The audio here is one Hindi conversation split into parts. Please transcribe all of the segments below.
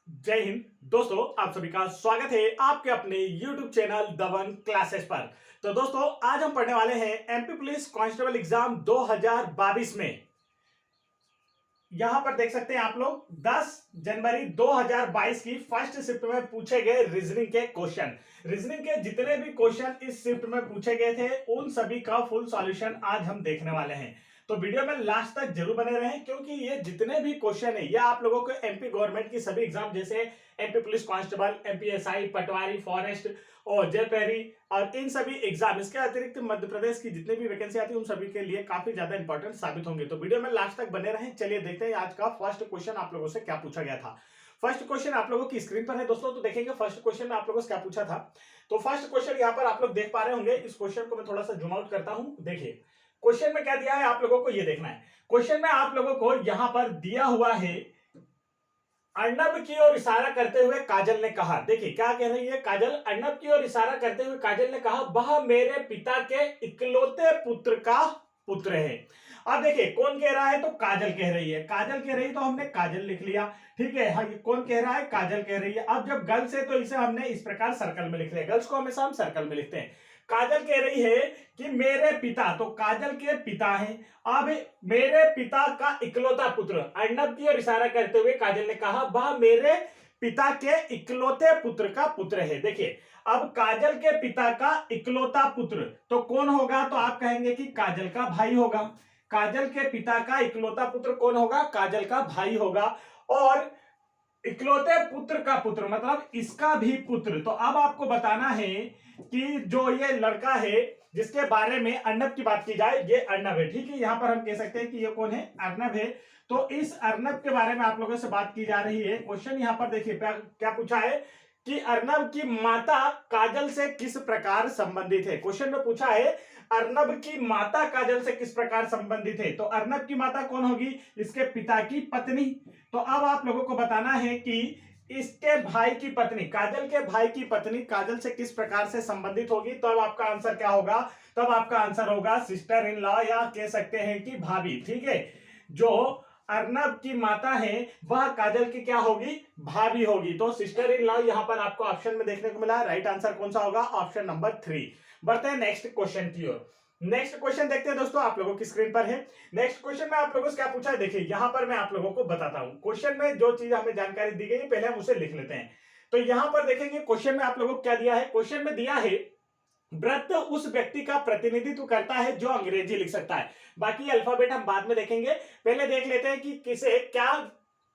जय हिंद दोस्तों, आप सभी का स्वागत है आपके अपने YouTube चैनल दबंग क्लासेस पर। तो दोस्तों, आज हम पढ़ने वाले हैं एमपी पुलिस कांस्टेबल एग्जाम 2022 में। यहां पर देख सकते हैं आप लोग 10 जनवरी 2022 की फर्स्ट शिफ्ट में पूछे गए रीजनिंग के क्वेश्चन। रीजनिंग के जितने भी क्वेश्चन इस शिफ्ट में पूछे गए थे उन सभी का फुल सॉल्यूशन आज हम देखने वाले हैं। तो वीडियो में लास्ट तक जरूर बने रहें, क्योंकि ये जितने भी क्वेश्चन है ये आप लोगों को एमपी गवर्नमेंट की सभी एग्जाम जैसे एमपी पुलिस कांस्टेबल, एमपीएसआई, पटवारी, फॉरेस्ट और जेपीआरई और इन सभी एग्जाम, इसके अतिरिक्त मध्य प्रदेश की जितनी भी वैकेंसी आती है उन सभी के लिए काफी ज्यादा इंपॉर्टेंट साबित होंगे। तो वीडियो में लास्ट तक बने रहें। चलिए देखते हैं आज का फर्स्ट क्वेश्चन आप लोगों से क्या पूछा गया था। फर्स्ट क्वेश्चन आप लोगों की स्क्रीन पर है दोस्तों, तो देखेंगे फर्स्ट क्वेश्चन में आप लोगों से क्या पूछा था। तो फर्स्ट क्वेश्चन यहाँ पर आप लोग देख पा रहे होंगे। इस क्वेश्चन को मैं थोड़ा सा जूम आउट करता हूं। देखिए क्वेश्चन में क्या दिया है, आप लोगों को ये देखना है। क्वेश्चन में आप लोगों को यहां पर दिया हुआ है, अर्नब की ओर इशारा करते हुए काजल ने कहा। देखिए क्या कह रही है काजल, अर्नब की ओर इशारा करते हुए काजल ने कहा वह मेरे पिता के इकलौते पुत्र का पुत्र है। अब देखिए कौन कह रहा है, तो काजल कह रही है। काजल कह रही है तो हमने काजल लिख लिया, ठीक है। हाँ, ये कौन कह रहा है, काजल कह रही है। अब जब गर्ल्स है तो इसे हमने इस प्रकार सर्कल में लिख लिया। गर्ल्स को हमेशा हम सर्कल में लिखते हैं। काजल कह रही है कि मेरे पिता, तो काजल के पिता हैं। अब मेरे पिता का इकलौता पुत्र, अर्नब की ओर इशारा करते हुए काजल ने कहा वह मेरे पिता के इकलौते पुत्र का पुत्र है। देखिए अब काजल के पिता का इकलौता पुत्र तो कौन होगा, तो आप कहेंगे कि काजल का भाई होगा। काजल के पिता का इकलौता पुत्र कौन होगा, काजल का भाई होगा। और इकलौते पुत्र का पुत्र मतलब इसका भी पुत्र। तो अब आपको बताना है कि जो ये लड़का है जिसके बारे में अर्नब की बात की जाए, ये अर्नब है, ठीक है। यहां पर हम कह सकते हैं कि ये कौन है, अर्नब है। तो इस अर्नब के बारे में आप लोगों से बात की जा रही है। क्वेश्चन यहां पर देखिए क्या पूछा है कि अर्नब की माता काजल से किस प्रकार संबंधित है। क्वेश्चन में पूछा है अर्नब की माता काजल से किस प्रकार संबंधित है। तो अर्नब की माता कौन होगी, इसके पिता की पत्नी। तो अब आप लोगों को बताना है कि इसके भाई की पत्नी, काजल के भाई की पत्नी काजल से किस प्रकार से संबंधित होगी। तो अब आपका आंसर क्या होगा, तब आपका आंसर होगा सिस्टर इन लॉ, या कह सकते हैं कि भाभी, ठीक है। जो अर्नब की माता है वह काजल की क्या होगी, भाभी होगी। तो सिस्टर इन लॉ यहां पर आपको ऑप्शन में देखने को मिला। राइट आंसर कौन सा होगा, ऑप्शन नंबर 3। बढ़ते हैं नेक्स्ट क्वेश्चन की ओर। नेक्स्ट क्वेश्चन देखते हैं दोस्तों, आप लोगों की स्क्रीन पर है। नेक्स्ट क्वेश्चन में आप लोगों से क्या पूछा है, देखिए यहां पर मैं आप लोगों को बताता हूं। क्वेश्चन में जो चीज हमें जानकारी दी गई है पहले हम उसे लिख लेते हैं। तो यहां पर देखेंगे क्वेश्चन में आप लोगों को क्या दिया है। क्वेश्चन में दिया है व्रत उस व्यक्ति का प्रतिनिधित्व करता है जो अंग्रेजी लिख सकता है। बाकी अल्फाबेट हम बाद में देखेंगे, पहले देख लेते हैं कि किसे क्या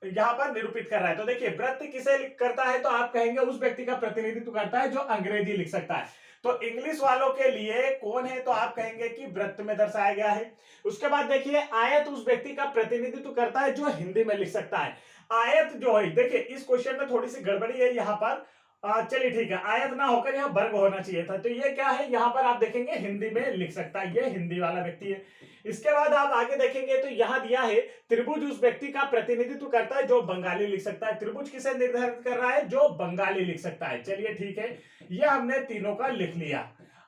यहां पर निरूपित कर रहा है। तो देखिए व्रत किसे करता है, तो आप कहेंगे उस व्यक्ति का प्रतिनिधित्व करता है जो अंग्रेजी लिख सकता है। तो इंग्लिश वालों के लिए कौन है, तो आप कहेंगे कि व्रत में दर्शाया गया है। उसके बाद देखिए आयत उस व्यक्ति का प्रतिनिधित्व करता है जो हिंदी में लिख सकता है। आयत जो है, देखिए इस क्वेश्चन में थोड़ी सी गड़बड़ी है यहाँ पर। चलिए ठीक है, आयत ना होकर यहाँ वर्ग होना चाहिए था। तो ये क्या है, यहाँ पर आप देखेंगे हिंदी में लिख सकता है, ये हिंदी वाला व्यक्ति है। इसके बाद आप आगे देखेंगे तो यहाँ दिया है त्रिभुज उस व्यक्ति का प्रतिनिधित्व करता है जो बंगाली लिख सकता है। त्रिभुज किसे निर्धारित कर रहा है, जो बंगाली लिख सकता है। चलिए ठीक है, ये हमने तीनों का लिख लिया।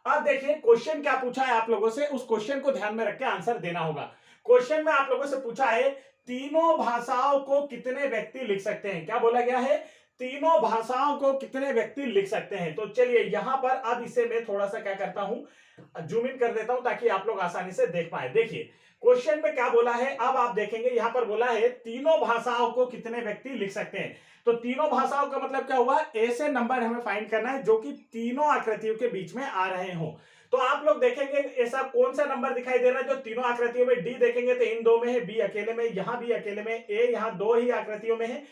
अब देखिए क्वेश्चन क्या पूछा है आप लोगों से, उस क्वेश्चन को ध्यान में रख के आंसर देना होगा। क्वेश्चन में आप लोगों से पूछा है तीनों भाषाओं को कितने व्यक्ति लिख सकते हैं। क्या बोला गया है, तीनों भाषाओं को कितने व्यक्ति लिख सकते हैं। तो चलिए यहां पर अब इसे मैं थोड़ा सा क्या करता हूं, जूम इन कर देता हूं ताकि आप लोग आसानी से देख पाए। देखिए क्वेश्चन में क्या बोला है, अब आप देखेंगे यहां पर बोला है तीनों भाषाओं को कितने व्यक्ति लिख सकते हैं। तो तीनों भाषाओं का मतलब क्या हुआ, ऐसे नंबर हमें फाइंड करना है जो कि तीनों आकृतियों के बीच में आ रहे हो। तो आप लोग देखेंगे ऐसा कौन सा नंबर दिखाई दे रहा है जो तीनों आकृतियों में, डी देखेंगे तो इन दो में है, बी अकेले में, यहां भी अकेले में, ए यहां दो ही आकृतियों में है।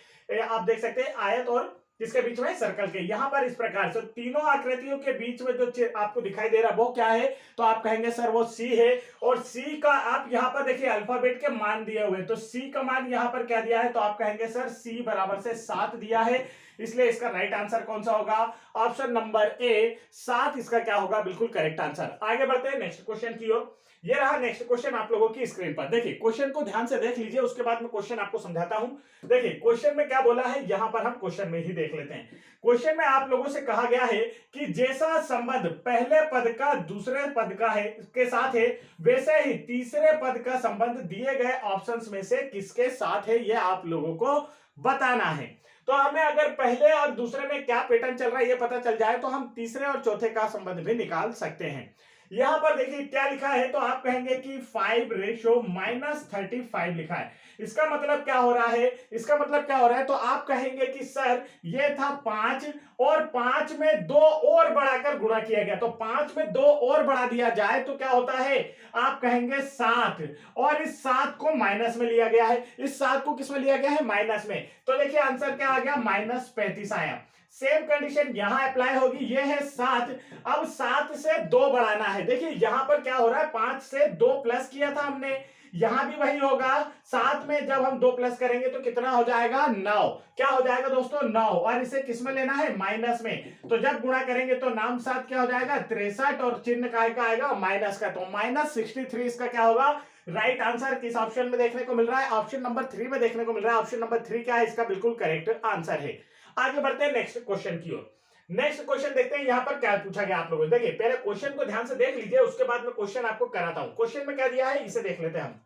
आप देख सकते हैं आयत और किसके बीच में, सर्कल के। यहां पर इस प्रकार से तीनों आकृतियों के बीच में जो आपको दिखाई दे रहा है वो क्या है, तो आप कहेंगे सर वो सी है। और सी का आप यहां पर देखिए अल्फाबेट के मान दिए हुए, तो सी का मान यहां पर क्या दिया है, तो आप कहेंगे सर सी बराबर से 7 दिया है। इसलिए इसका राइट आंसर कौन सा होगा, ऑप्शन नंबर ए 7 इसका क्या होगा, बिल्कुल करेक्ट आंसर। आगे बढ़ते हैं नेक्स्ट क्वेश्चन की ओर। ये रहा नेक्स्ट क्वेश्चन आप लोगों की स्क्रीन पर। देखिए क्वेश्चन को ध्यान से देख लीजिए, उसके बाद मैं क्वेश्चन आपको समझाता हूं। देखिए क्वेश्चन में क्या बोला है, यहां पर हम क्वेश्चन में ही देख लेते हैं। क्वेश्चन में आप लोगों से कहा गया है कि जैसा संबंध पहले पद का दूसरे पद का है के साथ है, वैसे ही तीसरे पद का संबंध दिए गए ऑप्शंस में से किसके साथ है, यह आप लोगों को बताना है। तो हमें अगर पहले और दूसरे में क्या पैटर्न चल रहा है ये पता चल जाए तो हम तीसरे और चौथे का संबंध भी निकाल सकते हैं। यहां पर देखिए क्या लिखा है, तो आप कहेंगे कि 5:-35 लिखा है। इसका मतलब क्या हो रहा है, इसका मतलब क्या हो रहा है, तो आप कहेंगे कि सर ये था 5 और 5 में 2 और बढ़ाकर गुणा किया गया, तो 5 में 2 और बढ़ा दिया जाए तो क्या होता है, आप कहेंगे 7, और इस 7 को माइनस में लिया गया है। इस 7 को किसमें लिया गया है, माइनस में। तो देखिए आंसर क्या आ गया, -35 आया। सेम कंडीशन यहां अप्लाई होगी, ये है 7, अब 7 से 2 बढ़ाना है। देखिए यहां पर क्या हो रहा है, 5 से 2 प्लस किया था हमने, यहां भी वही होगा। 7 में जब हम 2 प्लस करेंगे तो कितना हो जाएगा, 9। क्या हो जाएगा दोस्तों, 9, और इसे किस में लेना है, माइनस में। तो जब गुणा करेंगे तो नाम साथ क्या हो जाएगा, 63, और चिन्ह का आएगा माइनस का, तो -63 इसका क्या होगा, राइट आंसर किस ऑप्शन में देखने को मिल रहा है, ऑप्शन नंबर 3 में देखने को मिल रहा है। ऑप्शन नंबर 3 क्या है, इसका बिल्कुल करेक्ट आंसर है। आगे बढ़ते हैं नेक्स्ट क्वेश्चन की ओर। नेक्स्ट क्वेश्चन देखते हैं यहां पर क्या पूछा गया आप लोगों से। देखिए पहले क्वेश्चन को ध्यान से देख लीजिए, उसके बाद मैं क्वेश्चन आपको कराता हूं। क्वेश्चन में क्या दिया है इसे देख लेते हैं हम।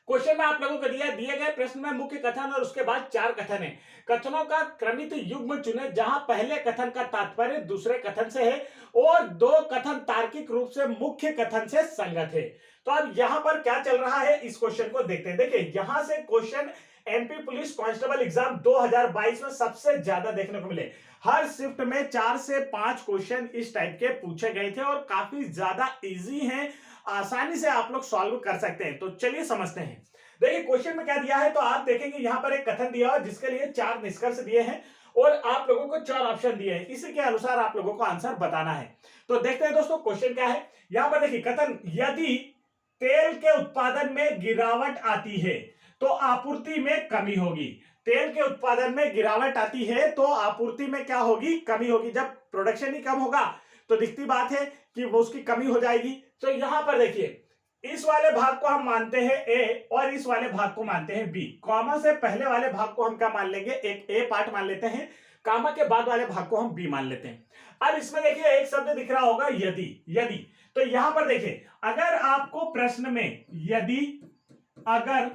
क्वेश्चन में आप लोगों को दिए गए प्रश्न में मुख्य कथन और उसके बाद 4 कथन है। कथनों का क्रमित युग्म चुने जहां पहले कथन का तात्पर्य दूसरे कथन से है और 2 कथन तार्किक रूप से मुख्य कथन से संगत है। तो अब यहां पर क्या चल रहा है इस क्वेश्चन को देखते हैं। देखिए यहां से question MP police constable exam 2022 में सबसे ज्यादा देखने को मिले। हर शिफ्ट में 4 से 5 क्वेश्चन इस टाइप के पूछे गए थे और काफी ज्यादा इजी हैं, आसानी से आप लोग सॉल्व कर सकते हैं। तो चलिए समझते हैं। देखिए क्वेश्चन में क्या दिया है, तो आप देखेंगे यहां पर एक कथन दिया हुआ जिसके लिए 4 निष्कर्ष दिए हैं और आप लोगों को 4 ऑप्शन दिए हैं, इसी के अनुसार आप लोगों को आंसर बताना है। तो देखते हैं दोस्तों क्वेश्चन क्या है। यहां पर देखिए कथन, यदि तेल के उत्पादन में गिरावट आती है तो आपूर्ति में कमी होगी। तेल के उत्पादन में गिरावट आती है तो आपूर्ति में क्या होगी, कमी होगी। जब प्रोडक्शन ही कम होगा तो दिखती बात है कि वो उसकी कमी हो जाएगी। तो यहां पर देखिए इस वाले भाग को हम मानते हैं ए और इस वाले भाग को मानते हैं बी। कॉमा से पहले वाले भाग को हम क्या मान लेंगे, एक ए पार्ट मान लेते हैं, कॉमा के बाद वाले भाग को हम बी मान लेते हैं। अब इसमें देखिए एक शब्द दिख रहा होगा यदि। यदि तो यहां पर देखिए अगर आपको प्रश्न में यदि, अगर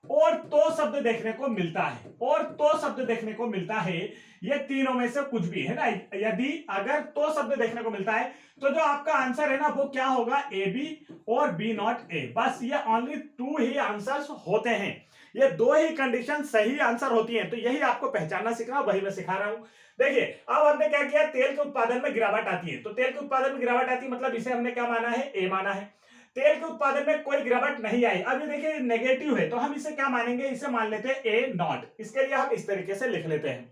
और तो शब्द देखने को मिलता है, और तो शब्द देखने को मिलता है, ये तीनों में से कुछ भी है ना, यदि अगर तो शब्द देखने को मिलता है तो जो आपका आंसर है ना वो क्या होगा, ए बी और बी नॉट ए। बस ये ओनली 2 ही आंसर्स होते हैं, ये 2 ही कंडीशन सही आंसर होती हैं। तो यही आपको पहचानना सीखना, वही मैं सिखा रहा हूं। देखिए अब हमने क्या किया, तेल के उत्पादन में गिरावट आती है, तो तेल के उत्पादन में गिरावट आती है मतलब इसे हमने क्या माना है, ए माना है। तेल के उत्पादन में कोई गिरावट नहीं आई, अब ये देखिए नेगेटिव है तो हम इसे क्या मानेंगे, इसे मान लेते हैं ए नॉट। इसके लिए हम इस तरीके से लिख लेते हैं।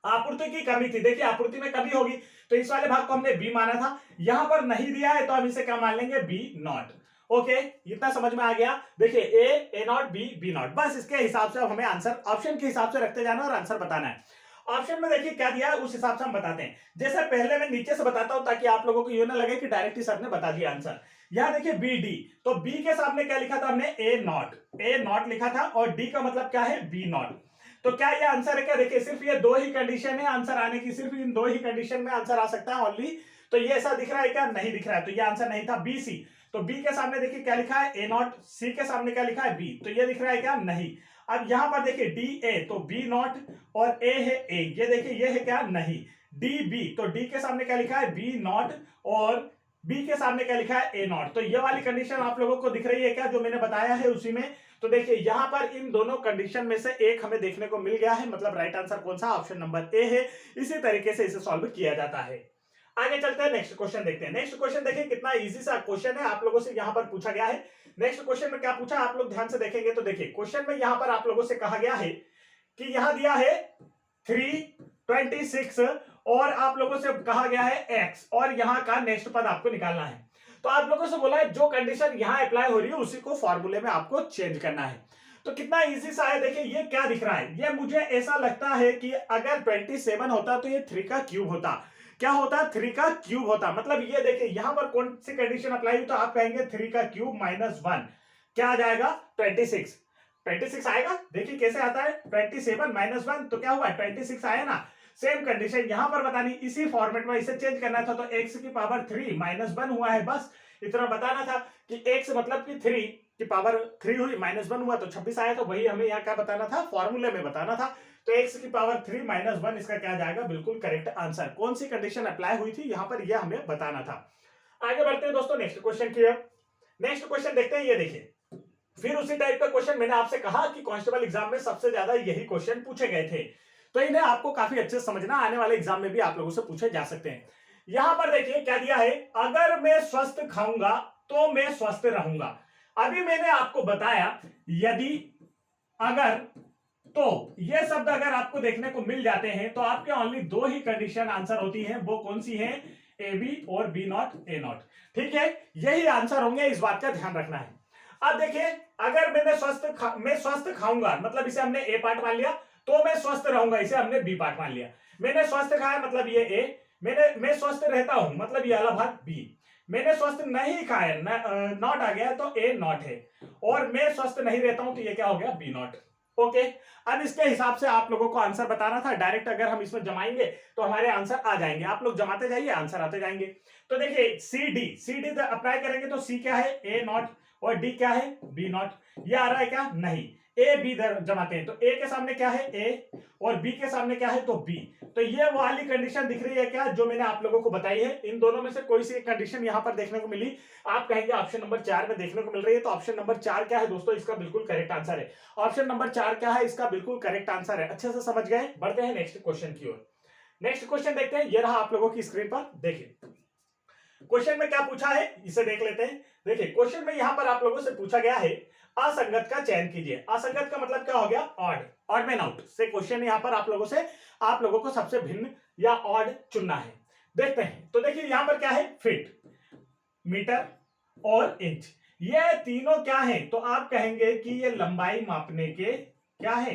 आपूर्ति की कमी थी, देखिए आपूर्ति में कमी होगी तो इस वाले भाग को हमने बी माना था, यहां पर नहीं दिया है तो हम इसे क्या मान लेंगे, बी नॉट। ओके इतना समझ में आ गया। देखिए ए नॉट बी नॉट, बस इसके हिसाब से अब हमें आंसर ऑप्शन के हिसाब से रखते जाना और आंसर बताना है। ऑप्शन में देखिए क्या दिया है उस हिसाब से हम बताते हैं। जैसे पहले मैं नीचे से बताता हूं ताकि आप लोगों को ये ना लगे कि डायरेक्ट ही सर ने बता दिया आंसर। यहां देखिए बी डी, तो बी के सामने क्या लिखा था हमने, ए नॉट लिखा था और डी का मतलब क्या है, बी नॉट। तो क्या ये आंसर है क्या, देखिए सिर्फ ये 2 ही कंडीशन है आंसर आने की, सिर्फ इन 2 ही कंडीशन में आंसर आ सकता है ओनली। तो ये ऐसा दिख रहा है क्या, नहीं दिख रहा है, तो ये आंसर नहीं था, बी सी। तो बी के सामने देखिए क्या लिखा है, ए नॉट, सी के सामने क्या लिखा है, बी, तो ये दिख रहा है क्या, नहीं। अब यहां पर देखिए डी ए, तो बी नॉट और ए है ए, ये देखिए ये है क्या, नहीं। डी बी, तो डी के सामने क्या लिखा है, बी नॉट, और बी के सामने क्या लिखा है, ए नॉट। तो ये वाली कंडीशन आप लोगों को दिख रही है क्या, जो मैंने बताया है उसी में। तो देखिए यहां पर इन दोनों कंडीशन में से एक हमें देखने को मिल गया है, मतलब राइट आंसर कौन सा, ऑप्शन नंबर ए है। इसी तरीके से इसे सॉल्व किया जाता है। आगे चलते हैं, नेक्स्ट क्वेश्चन देखते हैं। नेक्स्ट क्वेश्चन देखिए कितना इजी सा क्वेश्चन है, आप लोगों से यहां पर पूछा गया है। नेक्स्ट क्वेश्चन में क्या पूछा, आप लोग ध्यान से देखेंगे तो देखिए क्वेश्चन में यहां पर आप लोगों से कहा गया है कि यहां दिया है 326 और आप लोगों से कहा गया है x, और यहां का नेक्स्ट पद आपको निकालना है। तो आप लोगों से बोला है जो कंडीशन यहां अप्लाई हो रही है उसी को फॉर्मूले में आपको चेंज करना है। तो कितना इजी सा है, देखिए ये क्या दिख रहा है, ये मुझे ऐसा लगता है कि अगर 27 होता तो ये 3 का क्यूब होता, क्या होता, 3 का क्यूब होता। मतलब ये देखिए यहां पर कौन सी कंडीशन अप्लाई हुई, तो आप कहेंगे 3 का क्यूब माइनस 1 क्या आ जाएगा 26। 26 आएगा। देखिए कैसे आता है, 27 माइनस 1 तो क्या हुआ 26 आया ना। सेम कंडीशन यहां पर बतानी, इसी फॉर्मेट में इसे चेंज करना था, तो x की पावर 3 माइनस 1 हुआ है, बस इतना बताना था कि x मतलब कि 3 की पावर 3 हुई माइनस 1 हुआ तो 26 आया। तो वही हमें यहाँ क्या बताना था, फॉर्मूले में बताना था। तो x की पावर 3 माइनस 1 इसका क्या जाएगा, बिल्कुल करेक्ट आंसर। कौन सी कंडीशन अप्लाई हुई थी यहाँ पर, यह हमें बताना था। आगे बढ़ते हैं दोस्तों नेक्स्ट क्वेश्चन की ओर। नेक्स्ट क्वेश्चन देखते हैं, ये देखिए फिर उसी टाइप का क्वेश्चन। मैंने आपसे कहा कि कांस्टेबल एग्जाम में सबसे ज्यादा यही क्वेश्चन पूछे गए थे, तो इन्हें आपको काफी अच्छे से समझना, आने वाले एग्जाम में भी आप लोगों से पूछे जा सकते हैं। यहां पर देखिए क्या दिया है, अगर मैं स्वस्थ खाऊंगा तो मैं स्वस्थ रहूंगा। अभी मैंने आपको बताया यदि, अगर, तो ये शब्द अगर आपको देखने को मिल जाते हैं तो आपके ओनली दो ही कंडीशन आंसर होती हैं, वो कौन सी है, ए बी और बी नॉट ए नॉट। ठीक है, यही आंसर होंगे, इस बात का ध्यान रखना है। अब देखिए अगर मैं स्वस्थ खाऊंगा मतलब इसे हमने ए पार्ट मान लिया, तो मैं स्वस्थ रहूंगा इसे हमने बी पार्ट मान लिया। मैंने स्वस्थ खाया मतलब ये ए, मैं स्वस्थ रहता हूं मतलब ये वाला भाग बी। मैंने स्वस्थ नहीं खाया, नॉट आ गया तो ए नॉट है, और मैं स्वस्थ नहीं रहता हूं तो ये क्या हो गया बी नॉट। ओके, अब इसके हिसाब से आप लोगों को आंसर बताना था। डायरेक्ट अगर हम इसमें जमाएंगे तो हमारे आंसर आ जाएंगे, आप लोग जमाते जाइए आंसर आते जाएंगे। तो देखिए सी डी अप्लाई करेंगे तो सी क्या है ए नॉट, और डी क्या है बी नॉट। ये आ रहा है क्या, नहीं, ए बी जमाते हैं तो ए के सामने क्या है ए, और बी के सामने क्या है तो बी। तो ये वाली कंडीशन दिख रही है क्या, जो मैंने आप लोगों को बताई है। इन दोनों में से कोई सी कंडीशन यहां पर देखने को मिली, आप कहेंगे ऑप्शन नंबर 4 में देखने को मिल रही है, तो ऑप्शन नंबर 4 क्या है दोस्तों, इसका बिल्कुल करेक्ट आंसर है। ऑप्शन नंबर 4 क्या है, इसका बिल्कुल करेक्ट आंसर है। अच्छे से समझ गए, बढ़ते हैं नेक्स्ट क्वेश्चन की ओर। नेक्स्ट क्वेश्चन देखते हैं, ये रहा आप लोगों की स्क्रीन पर। देखिए क्वेश्चन में क्या पूछा है, इसे देख लेते हैं। देखिए क्वेश्चन में यहां पर आप लोगों से पूछा गया है असंगत का चयन कीजिए। असंगत का मतलब क्या हो गया, ऑड, ऑड मैन आउट से क्वेश्चन यहां पर आप लोगों को सबसे भिन्न या ऑड चुनना है। देखते हैं, तो देखिए यहां पर क्या है, फीट, मीटर और इंच, ये तीनों क्या है, तो आप कहेंगे कि ये लंबाई मापने के क्या है।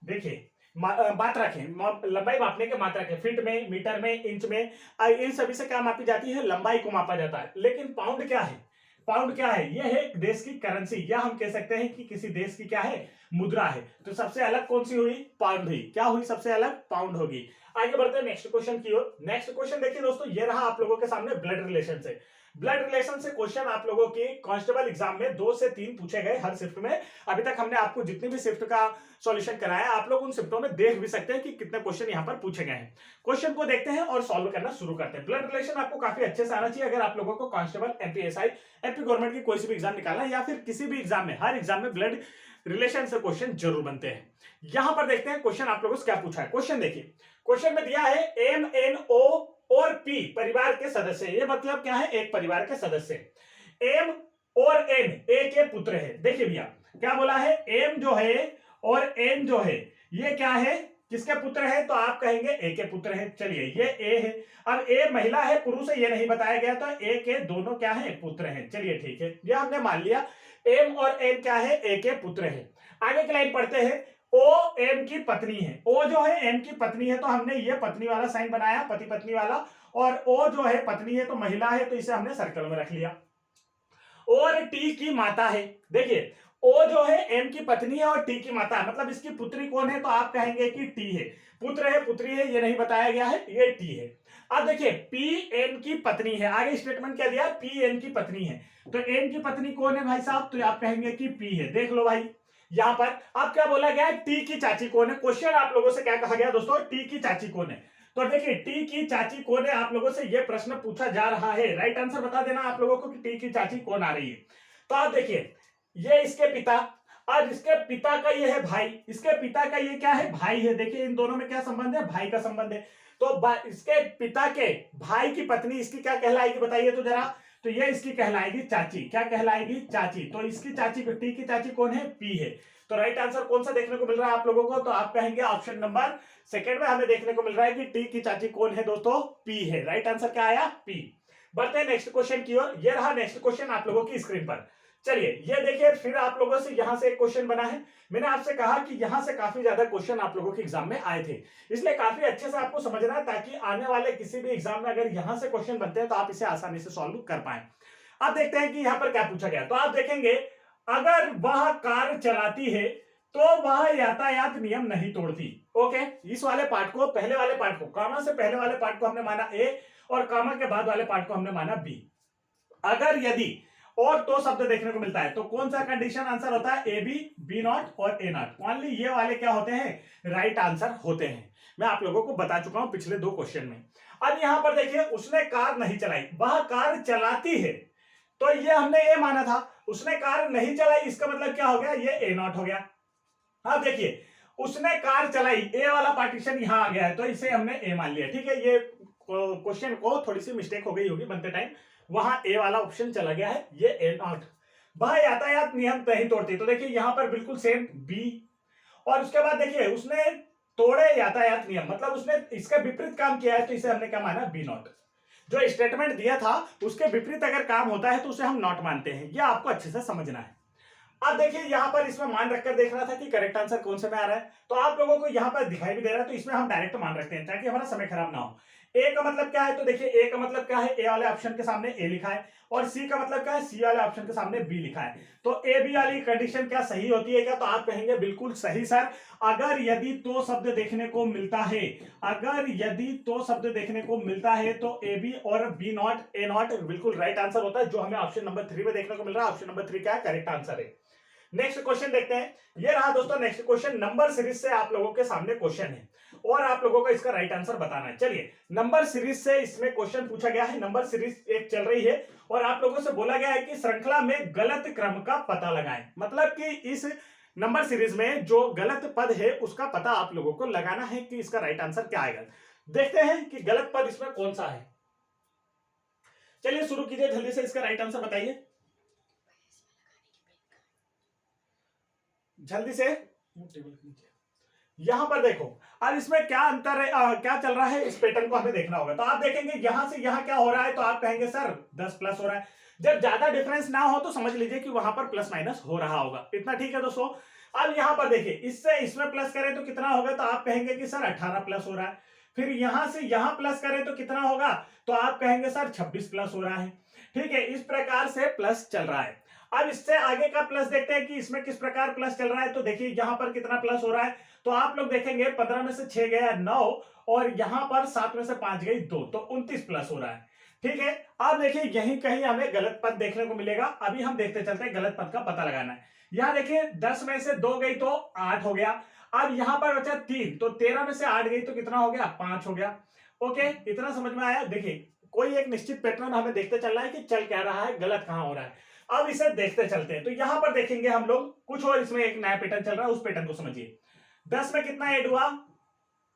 देखिए मात्रक है, लंबाई मापने के मात्रक है, फीट में, मीटर में, इंच में, इन सभी से क्या मापी जाती है, लंबाई को मापा जाता है। लेकिन पाउंड क्या है, पाउंड क्या है, यह है एक देश की करेंसी, या हम कह सकते हैं कि किसी देश की क्या है, मुद्रा है। तो सबसे अलग कौन सी हुई, पाउंड हुई। क्या हुई सबसे अलग, पाउंड होगी। आगे बढ़ते हैं नेक्स्ट क्वेश्चन की ओर। नेक्स्ट क्वेश्चन देखिए दोस्तों, ये रहा आप लोगों के सामने ब्लड रिलेशन से। ब्लड रिलेशन से क्वेश्चन आप लोगों के कांस्टेबल एग्जाम में 2 से 3 पूछे गए हर शिफ्ट में। अभी तक हमने आपको जितनी भी शिफ्ट का सॉल्यूशन कराया, आप लोग उन शिफ्टों में देख भी सकते हैं कि कितने क्वेश्चन यहां पर पूछे गए हैं। क्वेश्चन को देखते हैं और सॉल्व करना शुरू करते हैं। ब्लड रिलेशन आपको काफी अच्छे से आना चाहिए अगर आप लोगों को कांस्टेबल, एमपीएसआई, एमपी गवर्नमेंट की कोई सी भी एग्जाम निकालना है, या फिर किसी भी एग्जाम में, हर एग्जाम में ब्लड रिलेशन से क्वेश्चन जरूर बनते हैं। यहां पर देखते हैं क्वेश्चन आप लोगों से क्या पूछा है। क्वेश्चन देखिए, क्वेश्चन में दिया है एम एन ओ और पी परिवार के सदस्य। ये मतलब क्या है, एक परिवार के सदस्य। एम और एन ए के पुत्र है। देखिए भैया क्या बोला है, एम जो है और एन जो है ये क्या है, किसके पुत्र है, तो आप कहेंगे ए के पुत्र है। चलिए ये ए है, अब ए महिला है पुरुष है ये नहीं बताया गया, तो ए के दोनों क्या है, पुत्र हैं। चलिए ठीक है, ये हमने मान लिया एम और एन क्या है, ए के पुत्र है। आगे की लाइन पढ़ते हैं, ओ एम की पत्नी है। ओ जो है एम की पत्नी है, तो हमने ये पत्नी वाला साइन बनाया, पति पत्नी वाला, और ओ जो है पत्नी है तो महिला है, तो इसे हमने सर्कल में रख लिया। और टी की माता है। देखिए ओ जो है एम की पत्नी है और टी की माता है, मतलब इसकी पुत्री कौन है, तो आप कहेंगे कि टी है। पुत्र है पुत्री है ये नहीं बताया गया है, ये टी है। अब देखिए पी एन की पत्नी है, आगे स्टेटमेंट क्या दिया, पी एन की पत्नी है, तो एन की पत्नी कौन है भाई साहब, तो आप कहेंगे कि पी है। देख लो भाई यहां पर अब क्या बोला गया है, टी की चाची कौन है। क्वेश्चन आप लोगों से क्या कहा गया दोस्तों, टी की चाची कौन है। तो देखिए टी की चाची कौन है, आप लोगों से यह प्रश्न पूछा जा रहा है। राइट आंसर बता देना आप लोगों को कि टी की चाची कौन आ रही है। तो आप देखिए ये इसके पिता, और इसके पिता का ये है भाई, इसके पिता का ये क्या है, भाई है। देखिए इन दोनों में क्या संबंध है, भाई का संबंध है। तो इसके पिता के भाई की पत्नी इसकी क्या कहलाएगी बताइए तो जरा, तो ये इसकी कहलाएगी चाची। क्या कहलाएगी, चाची। तो इसकी चाची, टी की चाची कौन है, पी है। तो राइट आंसर कौन सा देखने को मिल रहा है आप लोगों को, तो आप कहेंगे ऑप्शन नंबर सेकंड में हमें देखने को मिल रहा है कि टी की चाची कौन है दोस्तों, पी है। राइट आंसर क्या आया, पी। बढ़ते हैं नेक्स्ट क्वेश्चन की ओर। ये रहा नेक्स्ट क्वेश्चन आप लोगों की स्क्रीन पर। चलिए ये देखिए, फिर आप लोगों से यहां से एक क्वेश्चन बना है। मैंने आपसे कहा कि यहां से काफी ज्यादा क्वेश्चन आप लोगों के एग्जाम में आए थे, इसलिए काफी अच्छे से आपको समझना है, ताकि आने वाले किसी भी एग्जाम में अगर यहां से क्वेश्चन बनते हैं तो आप इसे आसानी से सॉल्व कर पाए। अब देखते हैं कि यहाँ पर क्या पूछा गया। तो आप देखेंगे, अगर वह कार चलाती है तो वह यातायात नियम नहीं तोड़ती। ओके, इस वाले पार्ट को, पहले वाले पार्ट को, कामा से पहले वाले पार्ट को हमने माना ए, और कामा के बाद वाले पार्ट को हमने माना बी। अगर यदि और तो शब्द देखने को मिलता है तो कौन सा कंडीशन आंसर होता है? ए बी, बी नॉट और ए नॉट। ओनली ये वाले क्या होते हैं? राइट आंसर होते हैं। मैं आप लोगों को बता चुका हूं पिछले 2 क्वेश्चन में। अब यहां पर देखिए, उसने कार नहीं चलाई, वह कार चलाती है, तो ये हमने ए माना था। उसने कार नहीं चलाई, इसका मतलब क्या हो गया? ये ए नॉट हो गया। हाँ देखिए, उसने कार चलाई, ए वाला पार्टीशन यहां आ गया है, तो इसे हमने ए मान लिया। ठीक है, ये क्वेश्चन को थोड़ी सी मिस्टेक हो गई होगी बनते टाइम, वहां ए वाला ऑप्शन चला गया है, ये ए नॉट। वह यातायात नियम नहीं तोड़ती, तो देखिए यहां पर बिल्कुल सेम बी। और उसके बाद देखिए, उसने तोड़े यातायात नियम, मतलब उसने इसका विपरीत काम किया है, तो इसे हमने क्या माना? B not. जो स्टेटमेंट दिया था उसके विपरीत अगर काम होता है तो उसे हम नॉट मानते हैं। यह आपको अच्छे से समझना है। अब देखिए, यहां पर इसमें मान रखकर देख रहा था कि करेक्ट आंसर कौन से में आ रहा है, तो आप लोगों को यहां पर दिखाई भी दे रहा है, तो इसमें हम डायरेक्ट मान रखते हैं ताकि हमारा समय खराब ना हो। ए का मतलब क्या है? तो देखिए, ए का मतलब क्या है? ए वाले ऑप्शन के सामने ए लिखा है, और सी का मतलब क्या है? सी वाले ऑप्शन के सामने बी लिखा है। तो ए बी वाली कंडीशन क्या सही होती है क्या? तो आप कहेंगे बिल्कुल सही सर। अगर यदि तो शब्द देखने को मिलता है, अगर यदि तो शब्द देखने को मिलता है, तो ए बी और बी नॉट, ए नॉट बिल्कुल राइट आंसर होता है, जो हमें ऑप्शन नंबर 3 में देखने को मिल रहा है। ऑप्शन नंबर 3 क्या है? करेक्ट आंसर है। नेक्स्ट क्वेश्चन देखते हैं। ये रहा दोस्तों नेक्स्ट क्वेश्चन, नंबर सीरीज से आप लोगों के सामने क्वेश्चन है, और आप लोगों को इसका राइट आंसर बताना है। चलिए, नंबर सीरीज से इसमें क्वेश्चन पूछा गया है। नंबर सीरीज एक चल रही है, और आप लोगों से बोला गया है कि श्रृंखला में गलत क्रम का पता लगाएं। मतलब कि इस नंबर सीरीज में जो गलत पद है उसका पता आप लोगों को लगाना है कि इसका राइट आंसर क्या आएगा। देखते हैं कि गलत पद इसमें कौन सा है। चलिए शुरू कीजिए, जल्दी से इसका राइट आंसर बताइए, जल्दी से। यहां पर देखो, अब इसमें क्या अंतर है, क्या चल रहा है, इस पैटर्न को हमें देखना होगा। तो आप देखेंगे यहां से यहां क्या हो रहा है, तो आप कहेंगे सर 10 प्लस हो रहा है। जब ज्यादा डिफरेंस ना हो तो समझ लीजिए कि वहां पर प्लस माइनस हो रहा होगा। इतना ठीक है दोस्तों। अब यहां पर देखिए, इससे इसमें प्लस करें तो कितना होगा, तो आप कहेंगे कि सर 18 प्लस हो रहा है। फिर यहां से यहां प्लस करें तो कितना होगा, तो आप कहेंगे सर 26 प्लस हो रहा है। ठीक है, इस प्रकार से प्लस चल रहा है। अब इससे आगे का प्लस देखते हैं कि इसमें किस प्रकार प्लस चल रहा है। तो देखिए यहां पर कितना प्लस हो रहा है, तो आप लोग देखेंगे 15 में से 6 गया 9, और यहां पर 7 में से 5 गई 2, तो 29 प्लस हो रहा है। ठीक है, अब देखिए यहीं कहीं हमें गलत पद देखने को मिलेगा। अभी हम देखते चलते हैं, गलत पद का पता लगाना है। यहां देखिए 10 में से 2 गई तो 8 हो गया। अब यहां पर बचा 3, तो 13 में से 8 गई तो कितना हो गया? 5 हो गया। ओके, इतना समझ में आया। देखिए कोई एक निश्चित पैटर्न हमें देखते चलना है कि चल क्या रहा है, गलत कहां हो रहा है। अब इसे देखते चलते हैं, तो यहां पर देखेंगे हम लोग कुछ और, इसमें एक नया पैटर्न चल रहा है, उस पैटर्न को समझिए। 10 में कितना ऐड हुआ?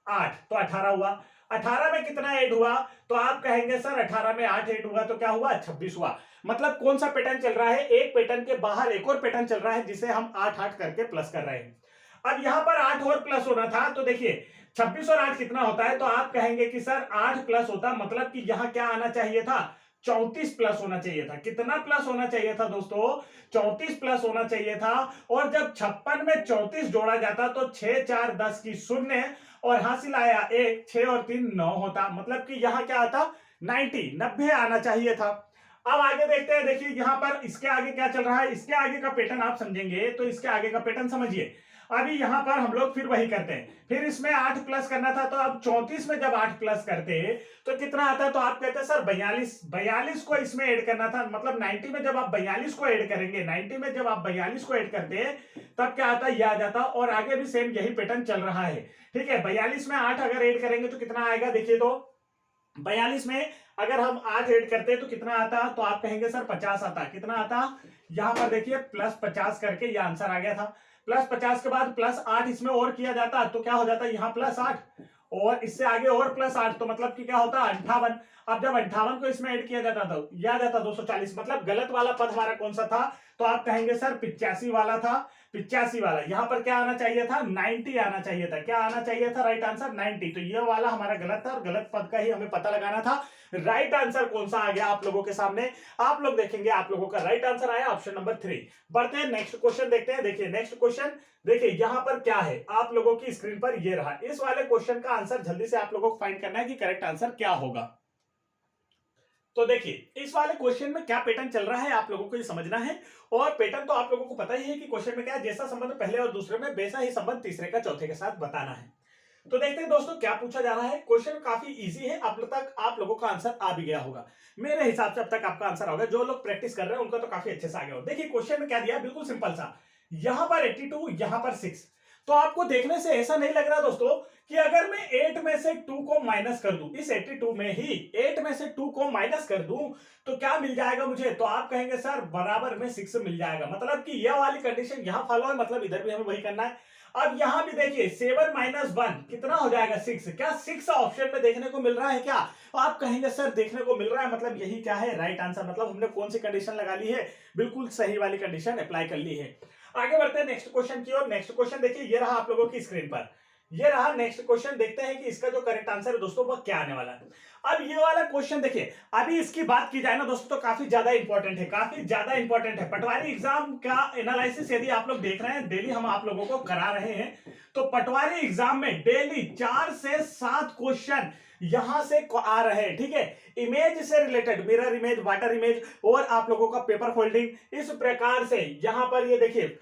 8, तो 18 हुआ। 18 में कितना ऐड हुआ, तो आप कहेंगे सर 18 में 8 ऐड हुआ तो क्या हुआ? 26 हुआ। मतलब कौन सा पैटर्न चल रहा है? एक पैटर्न के बाहर एक और पैटर्न चल रहा है, जिसे हम 8 करके प्लस कर रहे हैं। अब यहां पर 8 और प्लस होना था, तो देखिए 26 और 8 कितना होता है, तो आप कहेंगे कि सर 8 प्लस होता, मतलब कि यहां क्या आना चाहिए था? 34 प्लस होना चाहिए था। कितना प्लस होना चाहिए था दोस्तों? 34 प्लस होना चाहिए था। और जब 56 में 34 जोड़ा जाता तो 6 4 10 की 0, और हासिल आया 1, 6 और 3 9 होता। मतलब कि यहां क्या आता? 90 आना चाहिए था। अब आगे देखते हैं। देखिए यहां पर इसके आगे क्या चल रहा है, इसके आगे का पैटर्न आप समझेंगे तो इसके आगे का पैटर्न समझिए। अभी यहां पर हम लोग फिर वही करते हैं, फिर इसमें 8 प्लस करना था, तो अब 34 में जब 8 प्लस करते तो कितना आता है, तो आप कहते हैं सर 42 को इसमें ऐड करना था। मतलब 90 में जब आप 42 को ऐड करेंगे, 90 में जब आप 42 को ऐड करते तब क्या आता है, यह आ जाता। और आगे भी सेम यही पैटर्न चल रहा है। ठीक है, 42 में 8 अगर ऐड करेंगे तो कितना आएगा, देखिए तो 42 में अगर हम 8 ऐड करते तो कितना आता, तो आप कहेंगे सर 50 आता। कितना आता, यहां पर देखिए प्लस 50 करके यह आंसर आ गया था। प्लस 50 के बाद प्लस 8 इसमें और किया जाता तो क्या हो जाता, यहाँ प्लस 8 और इससे आगे और प्लस 8, तो मतलब कि क्या होता 58। अब जब 58 को इसमें ऐड किया जाता तो यह आ जाता 240। मतलब गलत वाला पद हमारा कौन सा था, तो आप कहेंगे सर 85 वाला था। 85 वाला, यहाँ पर क्या आना चाहिए था, 90 आना चाहिए था। क्या आना चाहिए था राइट आंसर, 90। तो ये वाला हमारा गलत था, और गलत पद का ही हमें पता लगाना था। राइट आंसर कौन सा आ गया आप लोगों के सामने, आप लोग देखेंगे आप लोगों का राइट आंसर आया ऑप्शन नंबर 3। बढ़ते हैं नेक्स्ट क्वेश्चन देखते हैं। देखिए नेक्स्ट क्वेश्चन, देखिए यहां पर क्या है आप लोगों की स्क्रीन पर ये रहा। इस वाले क्वेश्चन का आंसर जल्दी से आप लोगों को फाइंड करना है कि करेक्ट आंसर क्या होगा। तो देखिए इस वाले क्वेश्चन में क्या पैटर्न चल रहा है आप लोगों को ये समझना है। और पैटर्न तो आप लोगों को पता ही है कि क्वेश्चन में क्या है, जैसा संबंध पहले और दूसरे में वैसा ही संबंध तीसरे का चौथे के साथ बताना है। तो देखते हैं दोस्तों क्या पूछा जा रहा है। क्वेश्चन काफी इजी है, अब तक आप लोगों का आंसर आ भी गया होगा मेरे हिसाब से। अब तक आपका आंसर होगा, जो लोग प्रैक्टिस कर रहे हैं उनका तो काफी अच्छे से आ गया हो। देखिए क्वेश्चन में क्या दिया है, बिल्कुल सिंपल सा, यहां पर 82 यहां पर 6। तो आपको देखने से ऐसा नहीं लग रहा दोस्तों कि अगर मैं 8 में से 2 को माइनस कर दूं, इस 82 में ही 8 में से 2 को माइनस कर दूं तो क्या मिल जाएगा मुझे, तो आप कहेंगे सर बराबर में 6 मिल जाएगा। मतलब कि यह वाली कंडीशन यहां फॉलो है, मतलब इधर भी हमें वही करना है। अब यहां भी देखिए 7 - 1 कितना हो जाएगा 6। क्या 6 ऑप्शन में देखने को मिल रहा है क्या, आप कहेंगे सर देखने को मिल रहा है, मतलब यही क्या है राइट आंसर। मतलब हमने कौन सी कंडीशन लगा ली है, बिल्कुल सही वाली कंडीशन अप्लाई कर ली है। आगे बढ़ते हैं नेक्स्ट क्वेश्चन की ओर। नेक्स्ट क्वेश्चन देखिए ये रहा आप लोगों की स्क्रीन पर, ये रहा नेक्स्ट क्वेश्चन। देखते हैं कि इसका जो करेक्ट आंसर है दोस्तों वो क्या आने वाला है। अब ये वाला क्वेश्चन देखिए, अभी इसकी बात की जाए ना दोस्तों तो काफी ज्यादा इंपॉर्टेंट है, काफी ज्यादा इंपॉर्टेंट है। पटवारी एग्जाम का एनालिसिस यदि आप लोग देख रहे हैं, डेली हम आप लोगों को करा रहे हैं, तो पटवारी एग्जाम में डेली 4 से 7 क्वेश्चन यहां से आ रहे हैं, ठीक है। इमेज से related, mirror image, water image और आप लोगों का पेपर फोल्डिंग, इस प्रकार से यहां पर ये देखिए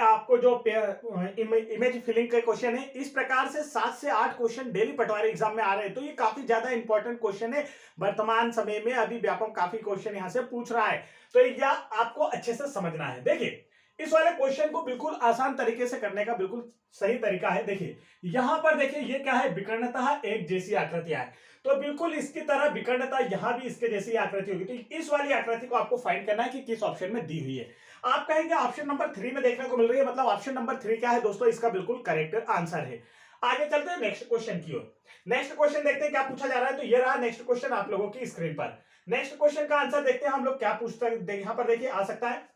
आपको जो इमेज फिलिंग के क्वेश्चन है, इस प्रकार से 7 से 8 क्वेश्चन डेली पटवारी एग्जाम में आ रहे हैं। तो ये काफी ज्यादा इंपॉर्टेंट क्वेश्चन है वर्तमान समय में, अभी व्यापक काफी क्वेश्चन यहां से पूछ रहा है, तो यह आपको अच्छे से समझना है। देखिए इस वाले क्वेश्चन को बिल्कुल आसान तरीके से करने का बिल्कुल सही तरीका है। देखिए यहां पर देखिए ये क्या है, विकर्णतः एक जैसी आकृतियां है, तो बिल्कुल इसकी तरह विकर्णता यहां भी इसके जैसी आकृति होगी। तो इस वाली आकृति को आपको फाइंड करना है कि किस ऑप्शन में दी हुई है। आप कहेंगे ऑप्शन नंबर 3 में देखने को मिल रही है, मतलब ऑप्शन नंबर 3 क्या है दोस्तों, इसका बिल्कुल करेक्ट आंसर है। आगे चलते हैं नेक्स्ट क्वेश्चन की ओर। नेक्स्ट क्वेश्चन देखते हैं क्या पूछा जा रहा है। तो ये रहा नेक्स्ट क्वेश्चन आप लोगों की स्क्रीन पर। नेक्स्ट क्वेश्चन का आंसर देखते हैं हम लोग क्या पूछते हैं। यहां पर देखिए आ सकता है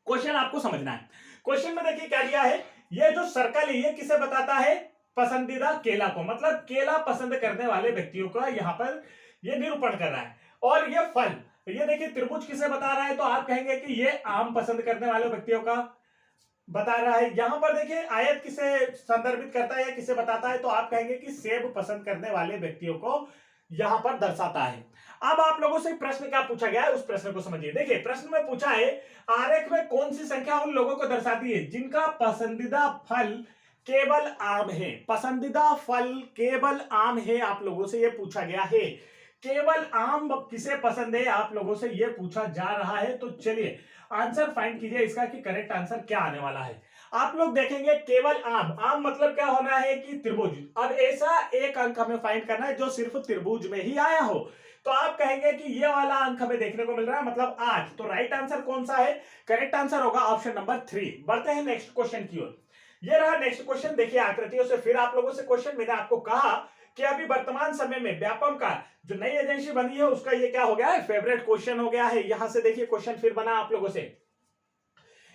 क्वेश्चन, आपको समझना है। क्वेश्चन में देखिए क्या दिया है, ये जो सर्कल है ये किसे बताता है, पसंदीदा केला को, मतलब केला पसंद करने वाले व्यक्तियों का यहाँ पर ये निरूपण कर रहा है। और ये फल, ये देखिए त्रिभुज किसे बता रहा है, तो आप कहेंगे कि ये आम पसंद करने वाले व्यक्तियों का बता रहा है। यहां पर देखिए आयत किसे संदर्भित करता है या किसे बताता है, तो आप कहेंगे कि सेब पसंद करने वाले व्यक्तियों को यहां पर दर्शाता है। अब आप लोगों से प्रश्न क्या पूछा गया है, उस प्रश्न को समझिए। देखिए प्रश्न में पूछा है आरेख में कौन सी संख्या उन लोगों को दर्शाती है जिनका पसंदीदा फल केवल आम है। पसंदीदा फल केवल आम है, आप लोगों से यह पूछा गया है। केवल आम किसे पसंद है आप लोगों से यह पूछा जा रहा है। तो चलिए आंसर फाइंड कीजिए इसका कि करेक्ट आंसर क्या आने वाला है। आप लोग देखेंगे केवल आम, आम मतलब क्या होना है कि त्रिभुज। अब ऐसा एक अंक हमें फाइंड करना है जो सिर्फ त्रिभुज में ही आया हो। तो आप कहेंगे कि ये वाला अंक हमें देखने को मिल रहा है, मतलब 8। तो राइट आंसर कौन सा है, करेक्ट आंसर होगा ऑप्शन नंबर 3। बढ़ते हैं नेक्स्ट क्वेश्चन की ओर। ये रहा नेक्स्ट क्वेश्चन। देखिए आकृतियों से फिर आप लोगों से क्वेश्चन, मैंने आपको कहा कि अभी वर्तमान समय में व्यापम का जो नई एजेंसी बनी है उसका ये क्या हो गया है, फेवरेट क्वेश्चन हो गया है। यहां से देखिए क्वेश्चन फिर बना आप लोगों से,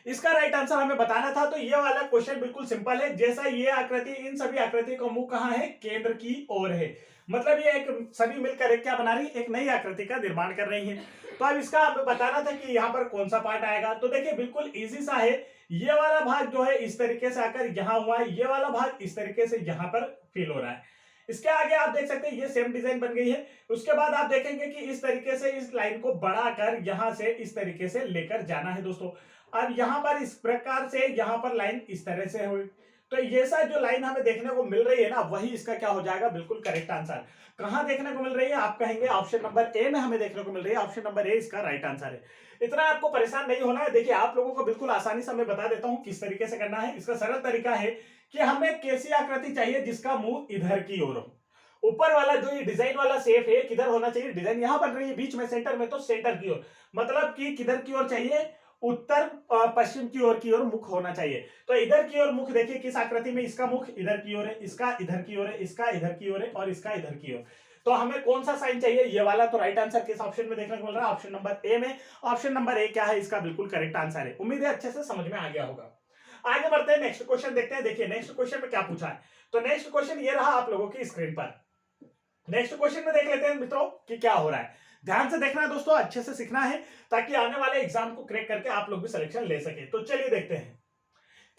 इसका राइट आंसर हमें बताना था। तो ये वाला क्वेश्चन बिल्कुल सिंपल है, जैसा ये आकृति, इन सभी आकृति का मुंह कहां है, केंद्र की ओर है। मतलब ये एक सभी मिलकर एक क्या बना रही है, एक नई आकृति का निर्माण कर रही है। तो अब इसका हमें बताना था कि यहाँ पर कौन सा पार्ट आएगा। तो देखिए बिल्कुल इजी सा है, ये वाला भाग जो है इस तरीके से आकर यहाँ हुआ है, ये वाला भाग इस तरीके से यहाँ पर फील हो रहा है। इसके आगे आप देख सकते हैं ये सेम डिजाइन बन गई है। उसके बाद आप देखेंगे कि इस तरीके से इस लाइन को बढ़ाकर यहां से इस तरीके से लेकर जाना है दोस्तों। अब यहां पर इस प्रकार से यहां पर लाइन इस तरह से हुई, तो ये सा जो लाइन हमें देखने को मिल रही है ना, वही इसका क्या हो जाएगा, बिल्कुल करेक्ट आंसर। कहां देखने को मिल रही है, आप कहेंगे ऑप्शन नंबर ए में हमें देखने को मिल रही है। ऑप्शन नंबर ए इसका राइट आंसर है। इतना आपको परेशान नहीं होना है। देखिए आप लोगों को बिल्कुल आसानी से मैं बता देता हूं किस तरीके से करना है। इसका सरल तरीका है कि हमें कैसी आकृति चाहिए जिसका मुंह इधर की ओर हो। ऊपर वाला जो ये डिजाइन वाला शेप है किधर होना चाहिए, डिजाइन यहां बन रही है बीच में सेंटर में, तो सेंटर की ओर, मतलब कि किधर की ओर चाहिए, उत्तर पश्चिम की ओर मुख होना चाहिए। तो इधर की ओर मुख देखिए किस आकृति में, इसका मुख इधर की ओर है, इसका इधर की ओर है, इसका इधर की ओर है और इसका इधर की ओर। तो हमें कौन सा साइन चाहिए, ये वाला। तो राइट आंसर किस ऑप्शन में देखने को मिल रहा है, ऑप्शन नंबर ए में। ऑप्शन नंबर ए क्या है, इसका बिल्कुल करेक्ट आंसर है। उम्मीद है अच्छे से समझ में आ गया होगा। आगे बढ़ते हैं, नेक्स्ट क्वेश्चन देखते हैं। देखिए नेक्स्ट क्वेश्चन में क्या पूछा है। तो नेक्स्ट क्वेश्चन ये रहा आप लोगों की स्क्रीन पर। नेक्स्ट क्वेश्चन में देख लेते हैं मित्रों कि क्या हो रहा है। ध्यान से देखना है दोस्तों, अच्छे से सीखना है ताकि आने वाले एग्जाम को क्रैक करके आप लोग भी सिलेक्शन ले सके। तो चलिए देखते हैं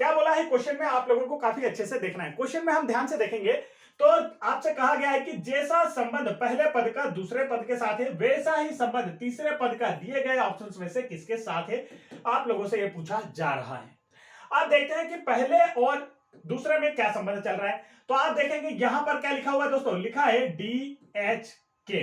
क्या बोला है क्वेश्चन में, आप लोगों को काफी अच्छे से देखना है। क्वेश्चन में हम ध्यान से देखेंगे तो आपसे कहा गया है कि जैसा संबंध पहले पद का दूसरे पद के साथ है वैसा ही संबंध तीसरे पद का दिए गए ऑप्शंस में से किसके साथ है, आप लोगों से यह पूछा जा रहा है। आप देखते हैं कि पहले और दूसरे में क्या संबंध चल रहा है। तो आप देखेंगे यहां पर क्या लिखा हुआ है दोस्तों, लिखा है डी एच के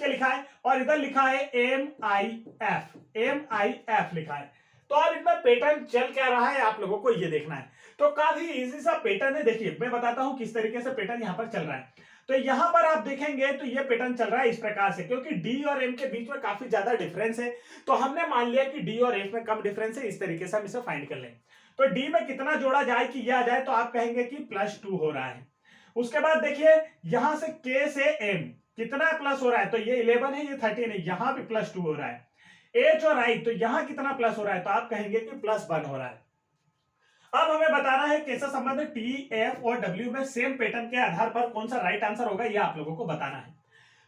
लिखा है और इधर लिखा है एम आई एफ लिखा है। तो अब इनमें पैटर्न चल क्या रहा है आप लोगों को ये देखना है। तो काफी इजी सा पैटर्न है, देखिए मैं बताता हूं किस तरीके से पैटर्न यहां पर चल रहा है। तो यहां पर आप देखेंगे तो ये पैटर्न चल रहा है इस प्रकार से, क्योंकि डी और एम के बीच में काफी ज्यादा डिफरेंस है तो हमने मान लिया कि डी और एफ में कम डिफरेंस है। इस तरीके से हम इसे फाइंड कर लें। तो डी में कितना जोड़ा जाए कि यह आ जाए, तो आप कहेंगे कि +2 हो रहा है। उसके बाद देखिए यहां से के से एम कितना प्लस हो रहा है, तो ये 11 है, ये 13 है, यहां भी +2 हो रहा है। एच और आई तो यहां कितना प्लस हो रहा है, तो आप कहेंगे कि +1 हो रहा है। अब हमें बताना है कैसा संबंध टी, एफ और डब्ल्यू में सेम पैटर्न के आधार पर कौन सा राइट आंसर होगा, यह आप लोगों को बताना है।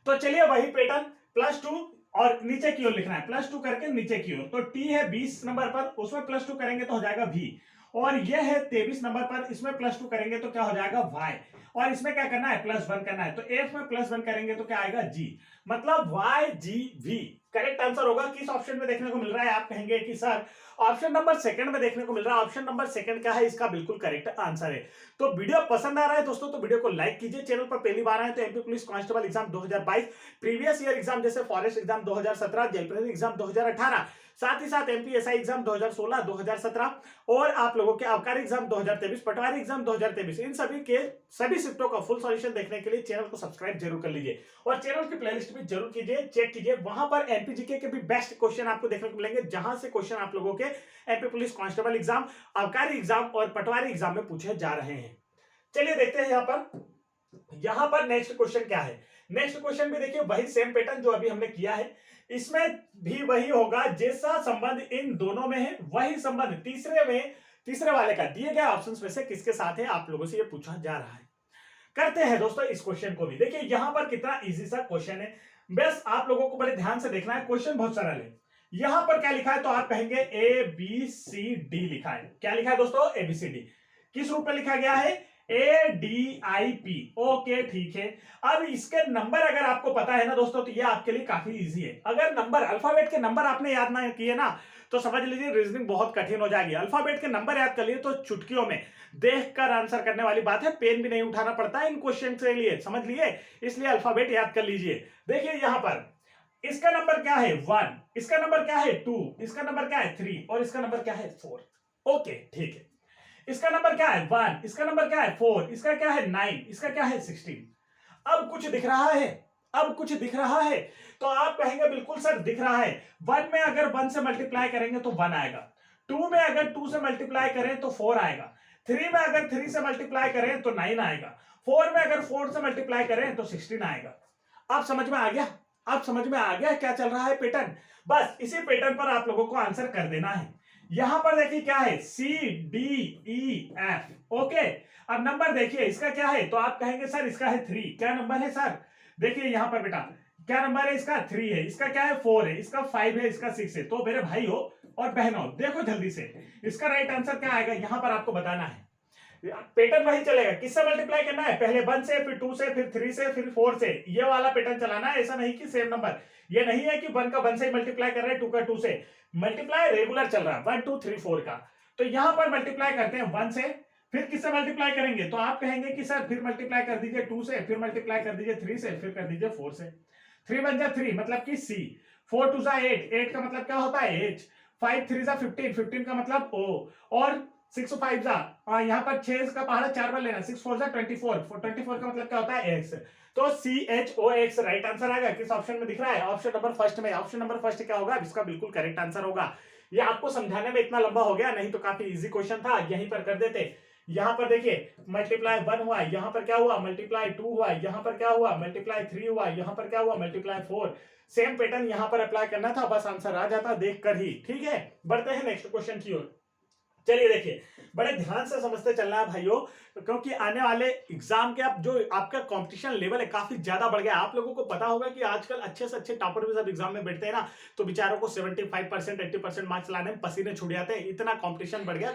तो चलिए वही पैटर्न +2 और नीचे की ओर लिखना है, +2 करके नीचे की ओर। तो टी है 20 नंबर पर, उसमें +2 करेंगे तो हो जाएगा v, और यह है 23 नंबर पर, इसमें +2 करेंगे तो क्या हो जाएगा y, और इसमें क्या करना है +1 करना है। तो f में +1 करेंगे तो क्या आएगा g, मतलब YGV करेक्ट आंसर होगा। किस ऑप्शन में देखने को मिल रहा है, आप कहेंगे कि सर ऑप्शन नंबर सेकंड में देखने को मिल रहा है। ऑप्शन नंबर सेकंड क्या है, इसका बिल्कुल करेक्ट आंसर है। तो वीडियो पसंद आ रहा है दोस्तों तो वीडियो को लाइक कीजिए। चैनल पर पहली बार आए तो MP police constable exam 2022, previous year exam जैसे forest exam 2017, jail prison exam 2018, साथ ही साथ एमपीएसआई एग्जाम 2016, 2017 और आप लोगों के आबकारी एग्जाम 2023, पटवारी एग्जाम 2023, इन सभी के सभी शिफ्टों का फुल सॉल्यूशन देखने के लिए चैनल को सब्सक्राइब जरूर कर लीजिए और चैनल की प्लेलिस्ट भी जरूर कीजिए, चेक कीजिए। वहां पर एमपीजीके के भी बेस्ट क्वेश्चन आपको देखने को मिलेंगे, जहां से क्वेश्चन आप लोगों के एमपी पुलिस कांस्टेबल एग्जाम, आबकारी एग्जाम और पटवारी एग्जाम में पूछे जा रहे हैं। चलिए देखते हैं यहां पर नेक्स्ट क्वेश्चन क्या है। नेक्स्ट क्वेश्चन भी देखिए वही सेम पैटर्न जो अभी हमने किया है, इसमें भी वही होगा। जैसा संबंध इन दोनों में है वही संबंध तीसरे वाले का दिए गए ऑप्शंस में से किसके साथ है, आप लोगों से ये पूछा जा रहा है। करते हैं दोस्तों इस क्वेश्चन को भी। देखिए यहां पर कितना इजी सा क्वेश्चन है, बस आप लोगों को बड़े ध्यान से देखना है। क्वेश्चन बहुत सरल है। यहां पर क्या लिखा है, तो आप कहेंगे ABCD लिखा है। क्या लिखा है दोस्तों, ABCD। किस रूप में लिखा गया है, ADIP। ओके ठीक है। अब इसके नंबर अगर आपको पता है ना दोस्तों तो ये आपके लिए काफी इजी है। अगर नंबर अल्फाबेट के नंबर आपने याद ना किए ना तो समझ लीजिए रीजनिंग बहुत कठिन हो जाएगी। अल्फाबेट के नंबर याद कर लिए तो चुटकियों में देखकर आंसर करने वाली बात है, पेन भी नहीं उठाना पड़ता है इन क्वेश्चन के लिए, समझ लिए, इसलिए अल्फाबेट याद कर लीजिए। देखिए यहां पर इसका नंबर क्या है 1, इसका नंबर क्या है 2, इसका नंबर क्या है 3 और इसका नंबर क्या है 4। ओके ठीक है। इसका नंबर क्या है 1, इसका नंबर क्या है 4, इसका क्या है 9, इसका क्या है 16। अब कुछ दिख रहा है, अब कुछ दिख रहा है, तो आप कहेंगे बिल्कुल सर दिख रहा है। 1 में अगर 1 से मल्टीप्लाई करेंगे तो 1 आएगा, 2 में अगर 2 से मल्टीप्लाई करें तो 4 आएगा, 3 में अगर 3 से मल्टीप्लाई करें तो 9 आएगा, 4 में अगर 4 से मल्टीप्लाई करें तो 16 आएगा। आप समझ में आ गया, आप समझ में आ गया क्या चल रहा है पैटर्न। बस इसी पैटर्न पर आप लोगों को आंसर कर देना है। यहां पर देखिए क्या है CDEF। ओके अब नंबर देखिए इसका क्या है, तो आप कहेंगे सर इसका है 3। क्या नंबर है सर, देखिए यहां पर बेटा क्या नंबर है, इसका 3 है, इसका क्या है 4 है, इसका 5 है, इसका 6 है। तो मेरे भाई हो और बहनों देखो जल्दी से इसका राइट आंसर क्या आएगा, यहां पर आपको बताना है। पैटर्न वही चलेगा, किससे मल्टीप्लाई करना है, पहले 1 से फिर 2 से फिर 3 से फिर 4 से, ये वाला पैटर्न चलाना है। ऐसा नहीं कि सेम नंबर, ये नहीं है कि 1 का 1 से मल्टीप्लाई कर रहे हैं, 2 का 2 से मल्टीप्लाई रेगुलर चल रहा है 1 2 3 4 का। तो यहां पर मल्टीप्लाई करते हैं 1 से, फिर किससे मल्टीप्लाई करेंगे, तो आप कहेंगे कि सर फिर मल्टीप्लाई कर दीजिए 2 से, फिर मल्टीप्लाई कर दीजिए 3 से, फिर कर दीजिए 4 से। 3 1 जा 3 मतलब कि C, 4 2 जा 8, 8 का मतलब क्या होता है H, 5 3 जा 15, 15 का मतलब O, और 6 5 जा यहाँ पर 6 का पहाड़ा 4 बार लेना, 6 4 जा 24, 24 का मतलब क्या होता है X। तो CHOX राइट आंसर आएगा। किस ऑप्शन में दिख रहा है, ऑप्शन नंबर फर्स्ट में। ऑप्शन नंबर फर्स्ट क्या होगा, इसका बिल्कुल करेक्ट आंसर होगा। ये आपको समझाने में इतना लंबा हो गया, नहीं तो काफी इजी क्वेश्चन था, यहीं पर कर देते। यहां पर देखिए मल्टीप्लाई 1 हुआ, यहां पर क्या हुआ मल्टीप्लाई 2 हुआ, यहां पर क्या हुआ मल्टीप्लाई 3 हुआ, यहां पर क्या हुआ मल्टीप्लाई 4। सेम पैटर्न यहां पर अप्लाई करना था, बस आंसर आ जाता देख कर ही। ठीक है बढ़ते हैं नेक्स्ट क्वेश्चन की ओर। चलिए देखिए, बड़े ध्यान से समझते चलना है भाइयों, क्योंकि आने वाले एग्जाम के अब जो आपका कंपटीशन लेवल है काफी ज्यादा बढ़ गया है। आप लोगों को पता होगा कि आजकल अच्छे से अच्छे टॉपर भी सब एग्जाम में बैठते हैं ना, तो बेचारों को 75% 80% मार्क्स लाने में पसीने छूट जाते हैं, इतना कंपटीशन बढ़ गया।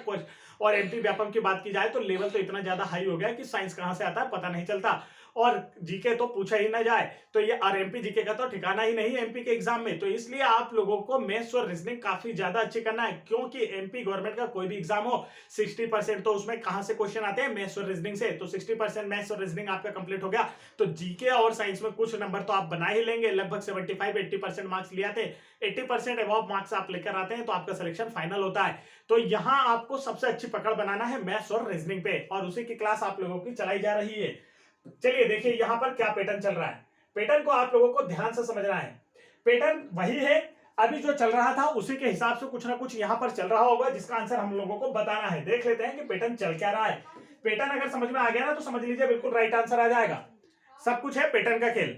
और एमपी व्यापम की बात की जाए तो लेवल तो इतना ज्यादा हाई हो गया कि साइंस कहां से आता है पता नहीं चलता, और जीके तो पूछा ही ना जाए। तो ये और एमपी जीके का तो ठिकाना ही नहीं है एमपी के एग्जाम में। तो इसलिए आप लोगों को मैथ्स और रीजनिंग काफी ज्यादा अच्छी करना है, क्योंकि एमपी गवर्नमेंट का कोई भी एग्जाम हो 60% तो उसमें कहां से क्वेश्चन आते हैं, मैथ्स और रीजनिंग से। तो 60% मैथ्स और रीजनिंग आपका कंप्लीट हो गया, तो जीके और साइंस में कुछ नंबर तो आप बना ही लेंगे। लगभग 75-80% मार्क्स ले आते, 80% अबव मार्क्स आप लेकर आते हैं तो आपका सिलेक्शन फाइनल होता है। तो यहां आपको सबसे अच्छी पकड़ बनाना है मैथ्स और रीजनिंग पे, और उसी की क्लास आप लोगों की चलाई जा रही है। चलिए देखिए यहां पर क्या पैटर्न चल रहा है, पैटर्न को आप लोगों को ध्यान से समझना है। पैटर्न वही है अभी जो चल रहा था, उसी के हिसाब से कुछ ना कुछ यहां पर चल रहा होगा, जिसका आंसर हम लोगों को बताना है। देख लेते हैं कि पैटर्न चल क्या रहा है। पैटर्न अगर समझ में आ गया ना तो समझ लीजिए बिल्कुल राइट आंसर आ जाएगा। सब कुछ है पैटर्न का खेल।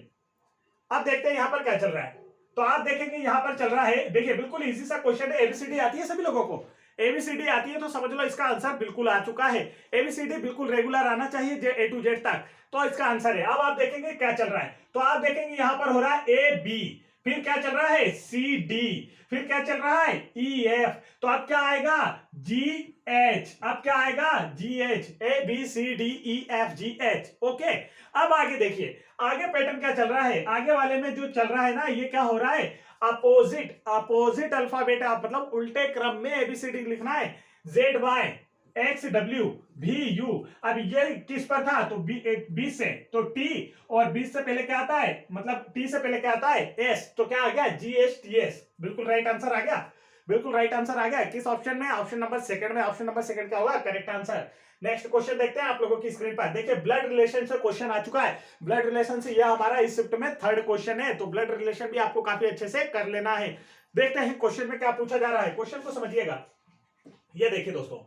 अब देखते हैं यहां पर क्या चल रहा है। तो आप देखेंगे यहां पर चल रहा है, देखिए बिल्कुल इजी सा क्वेश्चन है। एबीसीडी आती है सभी लोगों को, एबीसीडी आती है तो समझ लो इसका आंसर बिल्कुल आ चुका है। एबीसीडी बिल्कुल रेगुलर आना चाहिए ए टू जेड तक, तो इसका आंसर है। अब आप देखेंगे क्या चल रहा है, तो आप देखेंगे यहां पर हो रहा है ए बी, फिर क्या चल रहा है सी डी, फिर क्या चल रहा है ई एफ, तो अब क्या आएगा जी एच, अब क्या आएगा G H, A B C D E F G H. Okay, अब आगे देखिए आगे पैटर्न क्या चल रहा है। आगे वाले में जो चल रहा है ना, ये क्या हो रहा है अपोजिट अल्फाबेट, मतलब उल्टे क्रम में एबीसीडी लिखना है। जेड वाई एक्स डब्ल्यू भी यू। अब ये किस पर था, तो बी से, तो टी, और बी से पहले क्या आता है, मतलब टी से पहले क्या आता है एस, तो क्या आ गया जी एच टी एस। बिल्कुल राइट आंसर आ गया, बिल्कुल राइट आंसर आ गया। किस ऑप्शन में, ऑप्शन नंबर सेकंड में। ऑप्शन नंबर सेकंड क्या होगा करेक्ट आंसर। नेक्स्ट क्वेश्चन देखते हैं आप लोगों की स्क्रीन पर। देखिए ब्लड रिलेशन से क्वेश्चन आ चुका है। ब्लड रिलेशन से यह हमारा इस शिफ्ट में थर्ड क्वेश्चन है, तो ब्लड रिलेशन भी आपको काफी अच्छे से कर लेना है। देखते हैं क्वेश्चन में क्या पूछा जा रहा है, क्वेश्चन को समझिएगा। ये देखिए दोस्तों,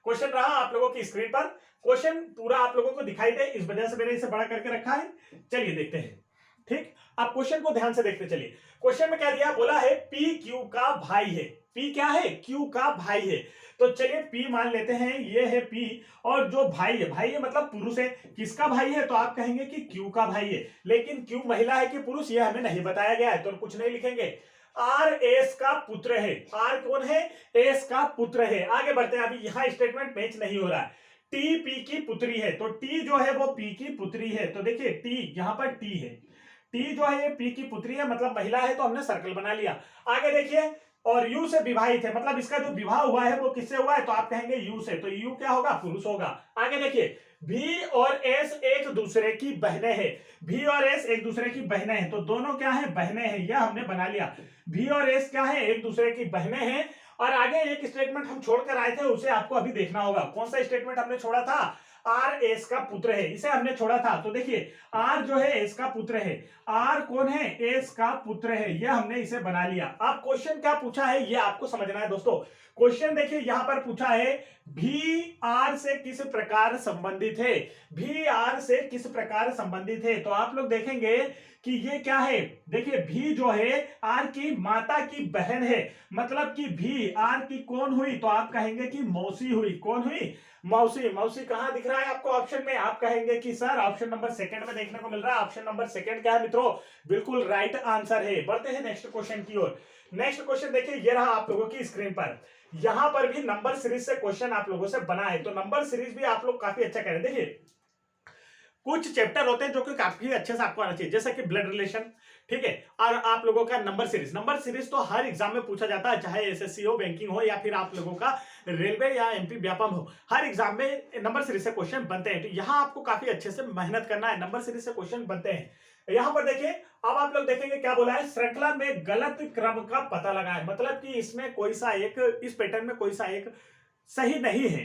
क्वेश्चन रहा आप लोगों की स्क्रीन पर। क्वेश्चन पूरा आप लोगों को दिखाई दे इस वजह से मैंने इसे बड़ा करके रखा है। चलिए देखते हैं, ठीक। अब क्वेश्चन को ध्यान से देखते चलिए। क्वेश्चन में क्या दिया, बोला है पी क्यू का भाई है। पी क्या है, क्यू का भाई है। तो चलिए पी मान लेते हैं, ये है पी, और जो भाई है मतलब पुरुष है। किसका भाई है, तो आप कहेंगे कि क्यू का भाई है। लेकिन क्यू महिला है कि पुरुष, ये हमें नहीं बताया गया है, तो कुछ नहीं लिखेंगे। आर एस का पुत्र है। आर कौन है, एस का पुत्र है। आगे बढ़ते हैं, अभी यहां स्टेटमेंट मैच नहीं हो रहा है। टी पी की पुत्री है, तो टी जो है वो पी की पुत्री है। तो देखिए टी, यहां पर टी है, टी जो है ये पी की पुत्री है, मतलब महिला है, तो हमने सर्कल बना लिया। आगे देखिए, और यू से विवाहित है, मतलब इसका जो विवाह हुआ है वो किससे हुआ है, तो आप कहेंगे यू से, तो यू क्या होगा, पुरुष होगा। आगे देखिए, भी और एस एक दूसरे की बहनें हैं। भी और एस एक दूसरे की बहनें हैं, तो दोनों क्या है, बहनें हैं, यह हमने बना लिया। भी और एस क्या है, एक दूसरे की बहनें हैं। और आगे एक स्टेटमेंट हम छोड़कर आए थे, उसे आपको अभी देखना होगा। कौन सा स्टेटमेंट हमने छोड़ा था, आर एस का पुत्र है, इसे हमने छोड़ा था। तो देखिए आर जो है एस का पुत्र है, आर कौन है, एस का पुत्र है, यह हमने इसे बना लिया। अब क्वेश्चन क्या पूछा है ये आपको समझना है दोस्तों। क्वेश्चन देखिए यहां पर पूछा है भी आर से किस प्रकार संबंधित है। भी आर से किस प्रकार संबंधित है, तो आप लोग देखेंगे कि ये क्या है। देखिए भी जो है आर की माता की बहन है, मतलब कि भी आर की कौन हुई, तो आप कहेंगे कि मौसी हुई। कौन हुई, मौसी। मौसी कहां दिख रहा है आपको ऑप्शन में, आप कहेंगे कि सर ऑप्शन नंबर सेकंड में देखने को मिल रहा है। ऑप्शन नंबर सेकंड क्या है मित्रों, बिल्कुल राइट आंसर है। बढ़ते हैं नेक्स्ट क्वेश्चन की ओर। नेक्स्ट क्वेश्चन देखिए, ये रहा आप लोगों की स्क्रीन पर। यहां पर भी नंबर सीरीज से क्वेश्चन आप लोगों से बना है, तो नंबर सीरीज भी आप लोग काफी अच्छा करें। देखिए कुछ चैप्टर होते हैं जो कि काफी अच्छे से आपको आना चाहिए, जैसे कि ब्लड रिलेशन, ठीक है। और आप लोगों का नंबर सीरीज तो हर एग्जाम में पूछा जाता है, चाहे एसएससी हो, बैंकिंग हो, या फिर आप लोगों का रेलवे या एमपी व्यापम हो, हर एग्जाम में नंबर सीरीज से क्वेश्चन बनते हैं। तो यहाँ आपको काफी अच्छे से मेहनत करना है, नंबर सीरीज से क्वेश्चन बनते हैं। यहाँ पर देखिए, अब आप लोग देखेंगे क्या बोला है, श्रृंखला में गलत क्रम का पता लगाएं, मतलब कि इसमें कोई सा एक, इस पैटर्न में कोई सा एक सही नहीं है,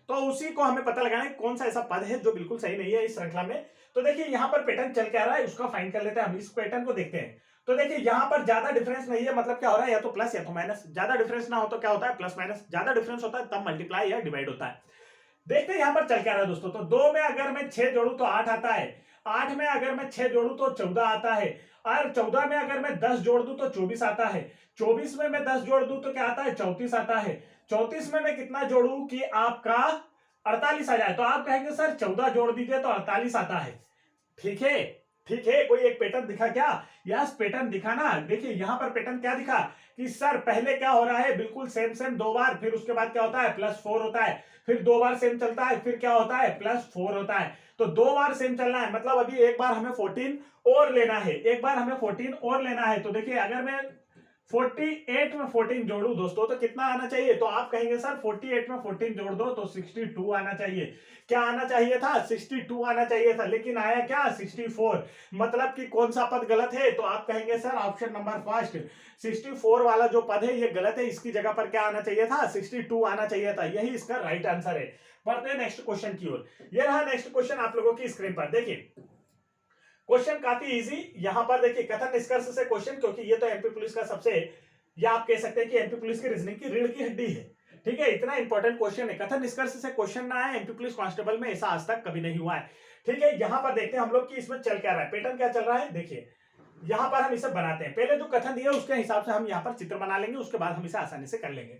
तो उसी को हमें पता लगाना है कौन सा ऐसा पद है जो बिल्कुल सही नहीं है इस श्रृंखला में। तो देखिए यहाँ पर पैटर्न चल के आ रहा है, उसका फाइंड कर लेते हैं हम, इस पैटर्न को देखते हैं। तो देखिए यहाँ पर ज्यादा डिफरेंस नहीं है, मतलब क्या हो रहा है, या तो प्लस या तो माइनस। ज्यादा डिफरेंस ना हो तो क्या होता है, प्लस माइनस। ज्यादा डिफरेंस होता है तब मल्टीप्लाई या डिवाइड होता है। देखते हैं यहाँ पर चल के आ रहा है दोस्तों। तो 2 में अगर मैं 6 जोड़ू तो 8 आता है, 8 में अगर मैं 6 जोड़ू तो 14 आता है, और 14 में अगर मैं 10 जोड़ दूं तो 24 आता है, 24 में मैं 10 जोड़ दूं तो क्या आता है, 34 आता है, 34 में मैं कितना जोड़ू कि आपका 48 आ जाए, तो आप कहेंगे सर 14 जोड़ दीजिए तो 48 आता है। ठीक है, ठीक है, कोई एक पैटर्न दिखा क्या? यस, पैटर्न दिखा ना। देखिए यहां पर पैटर्न क्या दिखा कि सर पहले क्या हो रहा है, बिल्कुल सेम सेम 2 बार, फिर उसके बाद क्या होता है +4 होता है, फिर 2 बार सेम चलता है, फिर क्या होता है +4 होता है। तो 2 बार सेम चलना है, मतलब अभी एक बार हमें 14 और लेना है, एक बार हमें 14 और लेना है। तो देखिए अगर मैं 48 में 14 जोड़ू दोस्तों तो कितना आना चाहिए? तो आप कहेंगे सर 48 में 14 जोड़ दो तो 62 आना चाहिए। क्या आना चाहिए था? 62 आना चाहिए था, लेकिन आया क्या 64। मतलब कि कौन सा पद गलत है? तो आप कहेंगे सर ऑप्शन नंबर फर्स्ट 64 वाला जो पद है ये गलत है, इसकी जगह पर क्या आना चाहिए था? 62 आना चाहिए था। यही इसका राइट आंसर है। बढ़ते हैं नेक्स्ट क्वेश्चन की ओर। ये रहा नेक्स्ट क्वेश्चन आप लोगों की स्क्रीन पर। देखिए क्वेश्चन काफी इजी, यहां पर देखिए कथन निष्कर्ष से क्वेश्चन, क्योंकि ये तो एमपी पुलिस का सबसे, या आप कह सकते हैं कि एमपी पुलिस की रीजनिंग की रीढ़ की हड्डी है। ठीक है, इतना इंपॉर्टेंट क्वेश्चन है। कथन निष्कर्ष से क्वेश्चन ना आए एमपी पुलिस कांस्टेबल में, ऐसा आज तक कभी नहीं हुआ है। ठीक है, यहां पर देखते हैं हम लोग कि इसमें चल क्या रहा है, पैटर्न क्या चल रहा है। देखिए यहां पर हम इसे बनाते हैं, पहले जो कथन दिया उसके हिसाब से हम यहां पर चित्र बना लेंगे, उसके बाद हम इसे आसानी से कर लेंगे।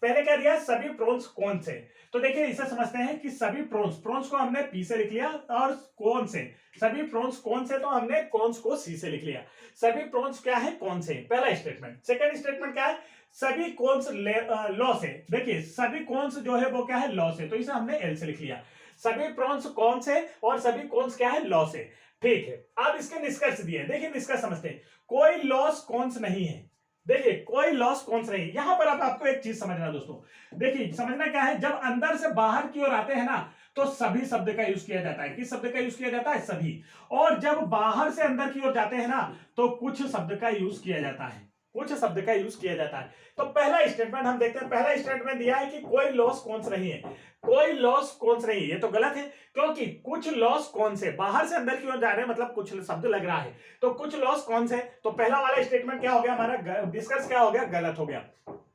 पहले क्या दिया, सभी प्रोन्स कौन से। तो देखिए इसे समझते हैं कि सभी प्रोन्स, प्रोन्स को हमने पी से लिख लिया, और कौन से, सभी प्रोन्स कौन से, तो हमने कौन्स को सी से लिख लिया। सभी प्रोन्स क्या है, कौन से, पहला स्टेटमेंट। सेकंड स्टेटमेंट क्या है, सभी कौन्स लॉ से। देखिए सभी कौन्स जो है वो क्या है, लॉ से, तो इसे हमने एल से लिख लिया। सभी प्रोन्स कौन से और सभी कौन्स क्या है, लॉ से। ठीक है, अब इसके निष्कर्ष दिए। देखिए निष्कर्ष समझते हैं, कोई लॉस कौन्स नहीं है। देखिए कोई लॉस कौन्स नहीं, यहां पर अब आपको एक चीज समझना दोस्तों। देखिए समझना क्या है, जब अंदर से बाहर की ओर आते हैं ना तो सभी शब्द का यूज किया जाता है। किस शब्द का यूज किया जाता है, सभी। और जब बाहर से अंदर की ओर जाते हैं ना तो कुछ शब्द का यूज किया जाता है, कुछ शब्द का यूज किया जाता है। तो पहला स्टेटमेंट हम देखते हैं, पहला स्टेटमेंट दिया है कि कोई लॉस कौन्स नहीं है। कोई लॉस कौन्स नहीं, ये तो गलत है, क्योंकि कुछ लॉस कौन से, बाहर से अंदर की ओर जा रहे हैं मतलब कुछ शब्द लग रहा है, तो कुछ लॉस कौन से। तो पहला वाला स्टेटमेंट क्या हो गया हमारा, डिस्कस क्या हो गया, गलत हो गया।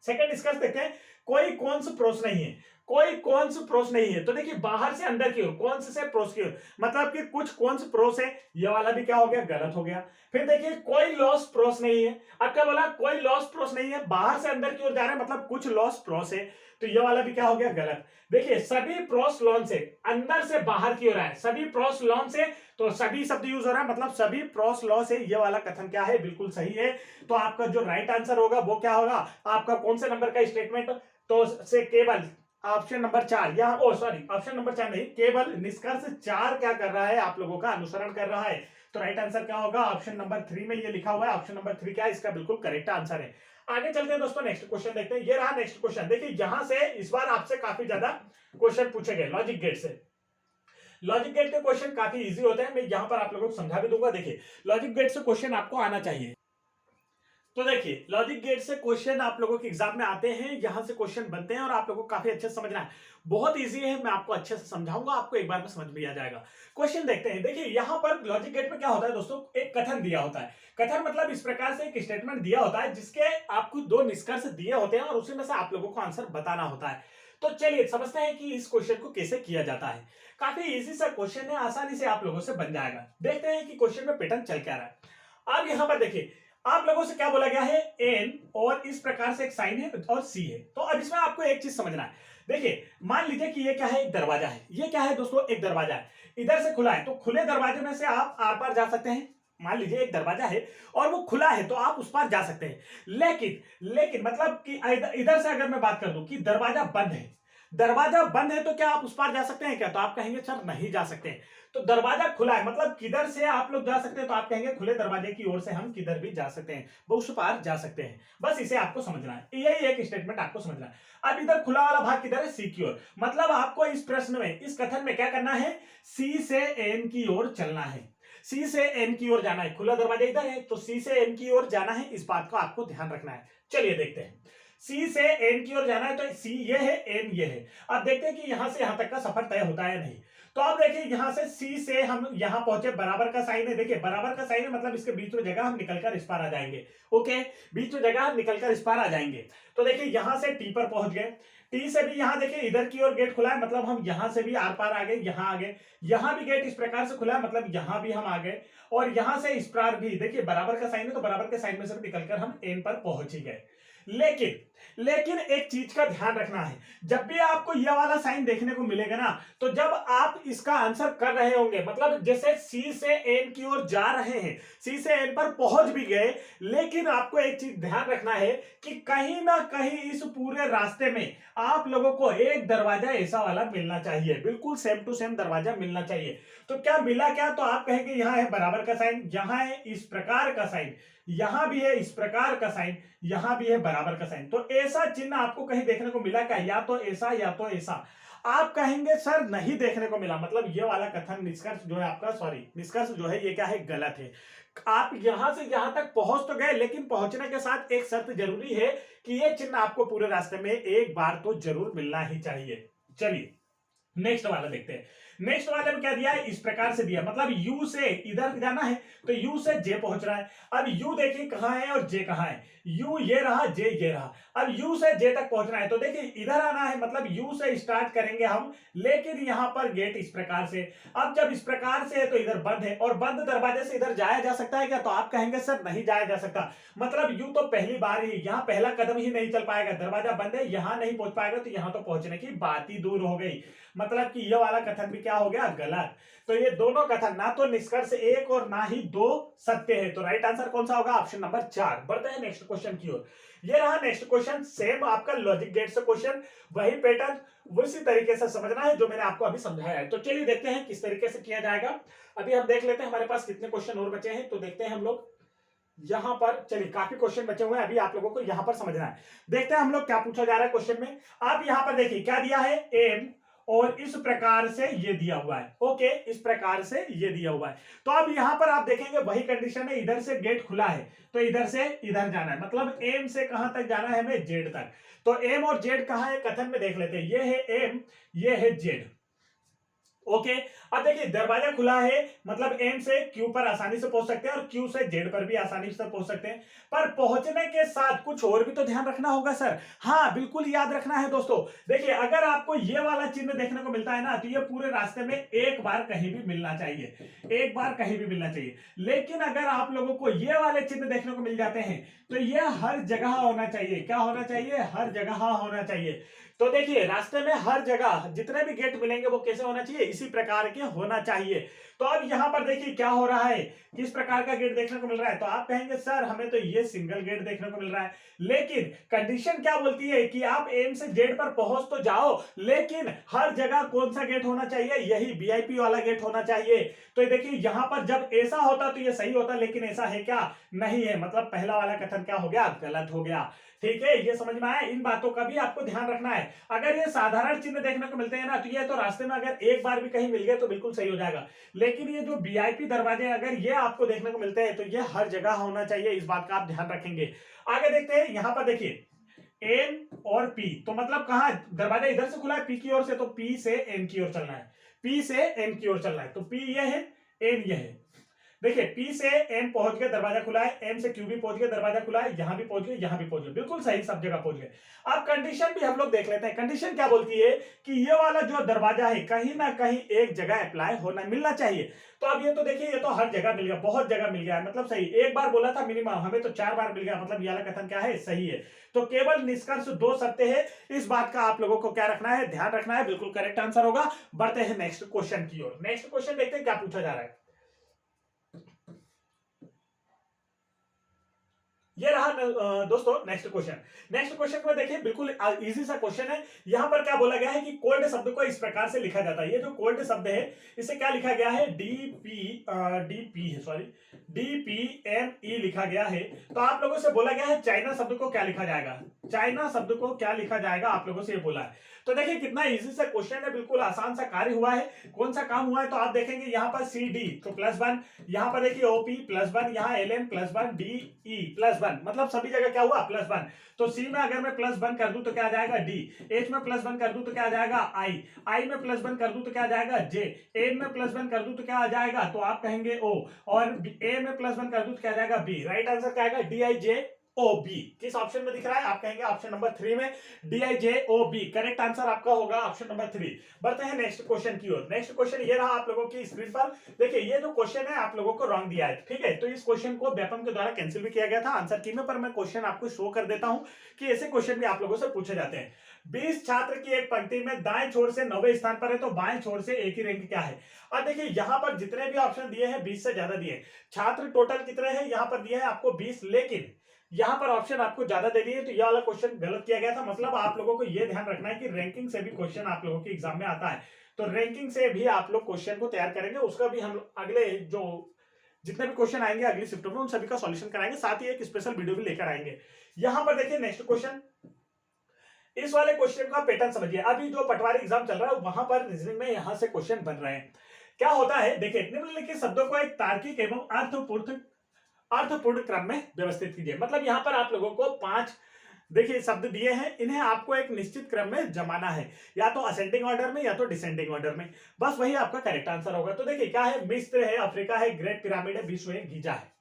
सेकंड डिस्कस देखते हैं, कोई कौन सा प्रोस नहीं है। कोई कौन सा प्रोस नहीं है, तो देखिए बाहर से अंदर की ओर, कौन से प्रोस की ओर, मतलब कि कुछ कौन सा प्रोस है, ये वाला भी क्या हो गया, गलत हो गया। फिर देखिए कोई लॉस प्रोस नहीं है, अब क्या बोला, कोई लॉस प्रोस नहीं है, बाहर से अंदर की ओर जा रहे हैं मतलब कुछ लॉस प्रोस है, तो ये वाला भी क्या हो गया, गलत। देखिए सभी प्रोस लॉन से, अंदर से बाहर की ओर आए, सभी प्रोस लॉन से, तो सभी शब्द यूज हो रहा है मतलब सभी प्रोस लॉ से, ये वाला कथन क्या है, बिल्कुल सही है। तो आपका जो राइट आंसर होगा वो क्या होगा, आपका कौन से नंबर का स्टेटमेंट, तो से केवल ऑप्शन नंबर 4, या सॉरी ऑप्शन नंबर 4 नहीं, केवल निष्कर्ष 4 क्या कर रहा है, आप लोगों का अनुसरण कर रहा है। तो राइट आंसर क्या होगा, ऑप्शन नंबर 3 में ये लिखा हुआ है, ऑप्शन नंबर 3 क्या है, इसका बिल्कुल करेक्ट आंसर है। आगे चलते हैं दोस्तों, नेक्स्ट क्वेश्चन देखते हैं। ये रहा नेक्स्ट क्वेश्चन। देखिए यहां से इस बार आपसे काफी ज्यादा क्वेश्चन पूछे गए लॉजिक गेट से। लॉजिक गेट के क्वेश्चन काफी इजी होते हैं, मैं यहां पर आप लोगों को समझा भी दूंगा। देखिए लॉजिक गेट से क्वेश्चन आपको आना चाहिए। तो देखिए लॉजिक गेट से क्वेश्चन आप लोगों के एग्जाम में आते हैं, यहां से क्वेश्चन बनते हैं और आप लोगों को काफी अच्छे से समझना है। बहुत इजी है, मैं आपको अच्छे से समझाऊंगा, आपको एक बार में समझ में आ जाएगा। क्वेश्चन देखते हैं। देखिए यहां पर लॉजिक गेट में क्या होता है दोस्तों, एक कथन दिया होता है। कथन मतलब इस प्रकार से एक स्टेटमेंट दिया होता है जिसके आपको 2 निष्कर्ष दिए होते हैं और उसी में से आप लोगों को आंसर बताना होता है। तो चलिए समझते हैं कि इस क्वेश्चन को कैसे किया जाता है। काफी इजी सा क्वेश्चन है, आसानी से आप लोगों से बन जाएगा। देखते हैं कि क्वेश्चन में पैटर्न चल क्या रहा है। अब यहां पर देखिए आप लोगों से क्या बोला गया है, एन और इस प्रकार से एक साइन है और सी है। तो अब इसमें आपको एक चीज समझना है। देखिए मान लीजिए कि ये क्या है, एक दरवाजा है। ये क्या है दोस्तों, एक दरवाजा है, इधर से खुला है, तो खुले दरवाजे में से आप आर पार जा सकते हैं। मान लीजिए एक दरवाजा है और वो खुला है तो आप उस पार जा सकते हैं। लेकिन मतलब कि इधर से अगर मैं बात कर दूं कि दरवाजा बंद है, दरवाजा बंद है तो क्या आप उस पार जा सकते हैं क्या, तो आप कहेंगे सर नहीं जा सकते हैं। तो दरवाजा खुला है मतलब किधर से आप लोग जा सकते हैं, तो आप कहेंगे खुले दरवाजे की ओर से हम किधर भी जा सकते हैं, उस पार जा सकते हैं। बस इसे आपको समझना है, यही एक स्टेटमेंट आपको समझना है। अब इधर खुला वाला भाग किधर है, सी की ओर, मतलब आपको इस प्रश्न में, इस कथन में क्या करना है, सी से एन की ओर चलना है। सी से एन की ओर जाना है, खुला दरवाजा इधर है तो सी से एन की ओर जाना है, इस बात का आपको ध्यान रखना है। चलिए देखते हैं, सी से एन की ओर जाना है तो सी ये है, एन ये है। अब देखते हैं कि यहां से यहां तक का सफर तय होता है नहीं। तो अब देखिए यहां से सी से हम यहां पहुंचे, बराबर का साइन है। देखिए बराबर का साइन है मतलब इसके बीच में जगह हम निकलकर इस पार आ जाएंगे। ओके, बीच में जगह हम निकलकर इस पार आ जाएंगे। तो देखिए यहां से टी पर पहुंच गए, टी से भी यहां देखिए इधर की ओर गेट खुला है मतलब हम यहां से भी आर पार आ गए, यहां आ गए। यहां भी गेट इस प्रकार से खुला है मतलब यहां भी हम आ गए, और यहां से इस पार भी देखिए बराबर का साइन है तो बराबर के साइन में से भी निकलकर हम एन पर पहुंच ही गए। लेकिन लेकिन एक चीज का ध्यान रखना है, जब भी आपको यह वाला साइन देखने को मिलेगा ना, तो जब आप इसका आंसर कर रहे होंगे, मतलब जैसे सी से एन की ओर जा रहे हैं, सी से एन पर पहुंच भी गए, लेकिन आपको एक चीज ध्यान रखना है कि कहीं ना कहीं इस पूरे रास्ते में आप लोगों को एक दरवाजा ऐसा वाला मिलना चाहिए, बिल्कुल सेम टू सेम दरवाजा मिलना चाहिए। तो क्या मिला क्या, तो आप कहेंगे यहां है बराबर का साइन, यहां है इस प्रकार का साइन, यहां भी है इस प्रकार का साइन, यहां भी है बराबर का साइन। तो ऐसा चिन्ह आपको कहीं देखने को मिला क्या, या तो ऐसा या तो ऐसा। आप कहेंगे सर नहीं देखने को मिला, मतलब ये वाला कथन निष्कर्ष जो है आपका, सॉरी निष्कर्ष जो है ये क्या है, गलत है। आप यहां से यहां तक पहुंच तो गए, लेकिन पहुंचने के साथ एक शर्त जरूरी है कि ये चिन्ह आपको पूरे रास्ते में एक बार तो जरूर मिलना ही चाहिए। चलिए नेक्स्ट वाला देखते हैं। नेक्स्ट वाले में क्या दिया है, इस प्रकार से दिया, मतलब यू से इधर जाना है तो यू से जे पहुंच रहा है। अब यू देखिए कहां है और जे कहां है, यू ये रहा, जे ये रहा। अब यू से जे तक पहुंचना है तो देखिए इधर आना है, मतलब यू से स्टार्ट करेंगे हम, लेकिन यहां पर गेट इस प्रकार से। अब जब इस प्रकार से है तो इधर बंद है, और बंद दरवाजे से इधर जाया जा सकता है क्या, तो आप कहेंगे सर नहीं जाया जा सकता, मतलब यू तो पहली बार ही, यहां पहला कदम ही नहीं चल पाएगा, दरवाजा बंद है, यहां नहीं पहुंच पाएगा, तो यहां तो पहुंचने की बात ही दूर हो गई। मतलब कि यह वाला कथन भी क्या हो गया, गलत। तो ये दोनों कथन ना तो निष्कर्ष एक और ना ही दो सत्य है। तो राइट आंसर कौन सा होगा, ऑप्शन नंबर 4। बढ़ते हैं नेक्स्ट क्वेश्चन की ओर। ये रहा नेक्स्ट क्वेश्चन, सेम आपका लॉजिक गेट से क्वेश्चन, वही पैटर्न उसी तरीके से समझना है जो मैंने आपको अभी समझाया है। तो चलिए देखते हैं किस तरीके से किया जाएगा। अभी हम देख लेते हैं हमारे पास कितने क्वेश्चन और बचे हैं, तो देखते हैं हम लोग यहां पर। चलिए काफी क्वेश्चन बचे हुए हैं, अभी आप लोगों को यहां पर समझना है। देखते हैं हम लोग क्या पूछा जा रहा है क्वेश्चन में। आप यहां पर देखिए क्या दिया है, एम और इस प्रकार से ये दिया हुआ है, ओके, इस प्रकार से ये दिया हुआ है। तो अब यहां पर आप देखेंगे वही कंडीशन है, इधर से गेट खुला है तो इधर से इधर जाना है, मतलब एम से कहां तक जाना है हमें, जेड तक। तो एम और जेड कहां है, कथन में देख लेते हैं, ये है एम, ये है जेड, ओके। अब देखिए दरवाजा खुला है, मतलब एम से क्यू पर आसानी से पहुंच सकते हैं और क्यू से जेड पर भी आसानी से पहुंच सकते हैं। पर पहुंचने के साथ कुछ और भी तो ध्यान रखना होगा सर। हाँ बिल्कुल याद रखना है दोस्तों। देखिए अगर आपको ये वाला चिन्ह देखने को मिलता है ना, तो ये पूरे रास्ते में एक बार कहीं भी मिलना चाहिए, एक बार कहीं भी मिलना चाहिए। लेकिन अगर आप लोगों को ये वाले चिन्ह देखने को मिल जाते हैं तो ये हर जगह होना चाहिए। क्या होना चाहिए, हर जगह होना चाहिए। तो देखिए रास्ते में हर जगह जितने भी गेट मिलेंगे वो कैसे होना चाहिए, इसी प्रकार के होना चाहिए। तो अब यहां पर देखिए क्या हो रहा है, किस प्रकार का गेट देखने को मिल रहा है। तो आप कहेंगे सर हमें तो ये सिंगल गेट देखने को मिल रहा है, लेकिन कंडीशन क्या बोलती है कि आप एम से जेड पर पहुंच तो जाओ, लेकिन हर जगह कौन सा गेट होना चाहिए, यही वीआईपी वाला गेट होना चाहिए। तो देखिए यहां पर जब ऐसा होता तो ये सही होता, लेकिन ऐसा है क्या, नहीं है, मतलब पहला वाला कथन क्या हो गया, गलत हो गया। ठीक है, ये समझ में आया। इन बातों का भी आपको ध्यान रखना है। अगर ये साधारण चिन्ह देखने को मिलते हैं ना, तो ये तो रास्ते में अगर एक बार भी कहीं मिल गए तो बिल्कुल सही हो जाएगा। लेकिन ये जो वीआईपी दरवाजे अगर ये आपको देखने को मिलते हैं तो ये हर जगह होना चाहिए, इस बात का आप ध्यान रखेंगे। आगे देखते हैं, यहां पर देखिए एन और पी, तो मतलब कहा दरवाजा इधर से खुला है पी की ओर से, तो पी से एन की ओर चलना है, पी से एन की ओर चलना है। तो पी ये है, एन ये है। देखिए पी से एम पहुंच गए, दरवाजा खुला है, एम से क्यू भी पहुंच गए, दरवाजा खुला है, यहां भी पहुंच गए, यहां भी पहुंच गए, बिल्कुल सही, सब जगह पहुंच गए। अब कंडीशन भी हम लोग देख लेते हैं। कंडीशन क्या बोलती है कि ये वाला जो दरवाजा है कहीं ना कहीं एक जगह अप्लाई होना मिलना चाहिए। तो अब ये तो देखिए ये तो हर जगह मिल गया, बहुत जगह मिल गया, मतलब सही। एक बार बोला था मिनिमम, हमें तो 4 बार मिल गया, मतलब ये वाला कथन क्या है, सही है। तो केवल निष्कर्ष 2 सत्य है, इस बात का आप लोगों को क्या रखना है, ध्यान रखना है, बिल्कुल करेक्ट आंसर होगा। बढ़ते हैं नेक्स्ट क्वेश्चन की ओर। नेक्स्ट क्वेश्चन देखते हैं क्या पूछा जा रहा है। ये रहा दोस्तों नेक्स्ट क्वेश्चन। नेक्स्ट क्वेश्चन में देखिए बिल्कुल इजी सा क्वेश्चन है। यहां पर क्या बोला गया है कि कोल्ड शब्द को इस प्रकार से लिखा जाता है। ये जो कोल्ड शब्द है इसे क्या लिखा गया है, डीपीएमई लिखा गया है। तो आप लोगों से बोला गया है चाइना शब्द को क्या लिखा जाएगा, चाइना शब्द को क्या लिखा जाएगा, आप लोगों से ये बोला है। तो देखिए कितना इजी सा क्वेश्चन है, बिल्कुल आसान सा कार्य हुआ है। कौन सा काम हुआ है, तो आप देखेंगे यहाँ पर सी डी तो +1, यहाँ पर देखिए ओपी +1, यहाँ एलएम +1, डी ई +1, मतलब सभी जगह क्या हुआ, +1। तो सी में अगर मैं +1 कर दूं तो क्या आ जाएगा, डी। एच में +1 कर दूं तो क्या आ जाएगा, आई। आई में +1 कर दूं तो क्या आ जाएगा, जे। एन में +1 कर दूं तो क्या आ जाएगा, तो आप कहेंगे ओ। और ए में +1 कर दूं तो क्या आ जाएगा, बी। राइट आंसर क्या आएगा, डी आई जे DIJOB। किस ऑप्शन में दिख रहा है? आप कहेंगे ऑप्शन नंबर 3 में DIJOB। करेक्ट आंसर आपका होगा ऑप्शन नंबर 3। बढ़ते हैं नेक्स्ट क्वेश्चन की ओर। नेक्स्ट क्वेश्चन ये रहा आप लोगों की स्क्रीन पर। देखिए ये जो क्वेश्चन है आप लोगों को रॉन्ग दिया है, ठीक है। तो इस क्वेश्चन को व्यापम के द्वारा कैंसिल भी किया गया था आंसर की में, पर मैं क्वेश्चन आपको शो कर देता हूं कि ऐसे क्वेश्चन भी आप लोगों से पूछे जाते हैं। 20 छात्र की एक पंक्ति में दाएं छोर से 9वें स्थान पर है तो बाएं छोर से एक ही रैंक क्या है? और देखिए यहां पर जितने भी ऑप्शन दिए हैं 20 से ज्यादा दिए। छात्र टोटल कितने हैं? यहां पर दिया है आपको 20, लेकिन यहां पर ऑप्शन आपको ज्यादा दे दिए, तो यह वाला क्वेश्चन गलत किया गया था। मतलब आप लोगों को यह ध्यान रखना है कि रैंकिंग से भी क्वेश्चन आप लोगों के एग्जाम में आता है, तो रैंकिंग से भी आप लोग क्वेश्चन को तैयार करेंगे। उसका भी हम अगले जो जितने भी क्वेश्चन आएंगे अगली शिफ्ट में उन सभी का सॉल्यूशन कराएंगे, साथ ही एक स्पेशल वीडियो भी लेकर आएंगे। यहां पर देखिए नेक्स्ट क्वेश्चन, इस वाले क्वेश्चन का पैटर्न समझिए। अभी जो पटवारी एग्जाम चल रहा है वहां पर रीजनिंग में यहां से क्वेश्चन बन रहे हैं। क्या होता है देखिए, निम्नलिखित शब्दों को एक तार्किक एवं अर्थपूर्ण क्रम में व्यवस्थित कीजिए। मतलब यहां पर आप लोगों को 5 देखिए शब्द दिए हैं, इन्हें आपको एक निश्चित क्रम में जमाना है, या तो असेंडिंग ऑर्डर में या तो डिसेंडिंग ऑर्डर में। बस वही आपका करेक्ट आंसर होगा। तो देखिए क्या है, मिस्र है, अफ्रीका है, ग्रेट पिरामिड है, विश्व है, गीजा है।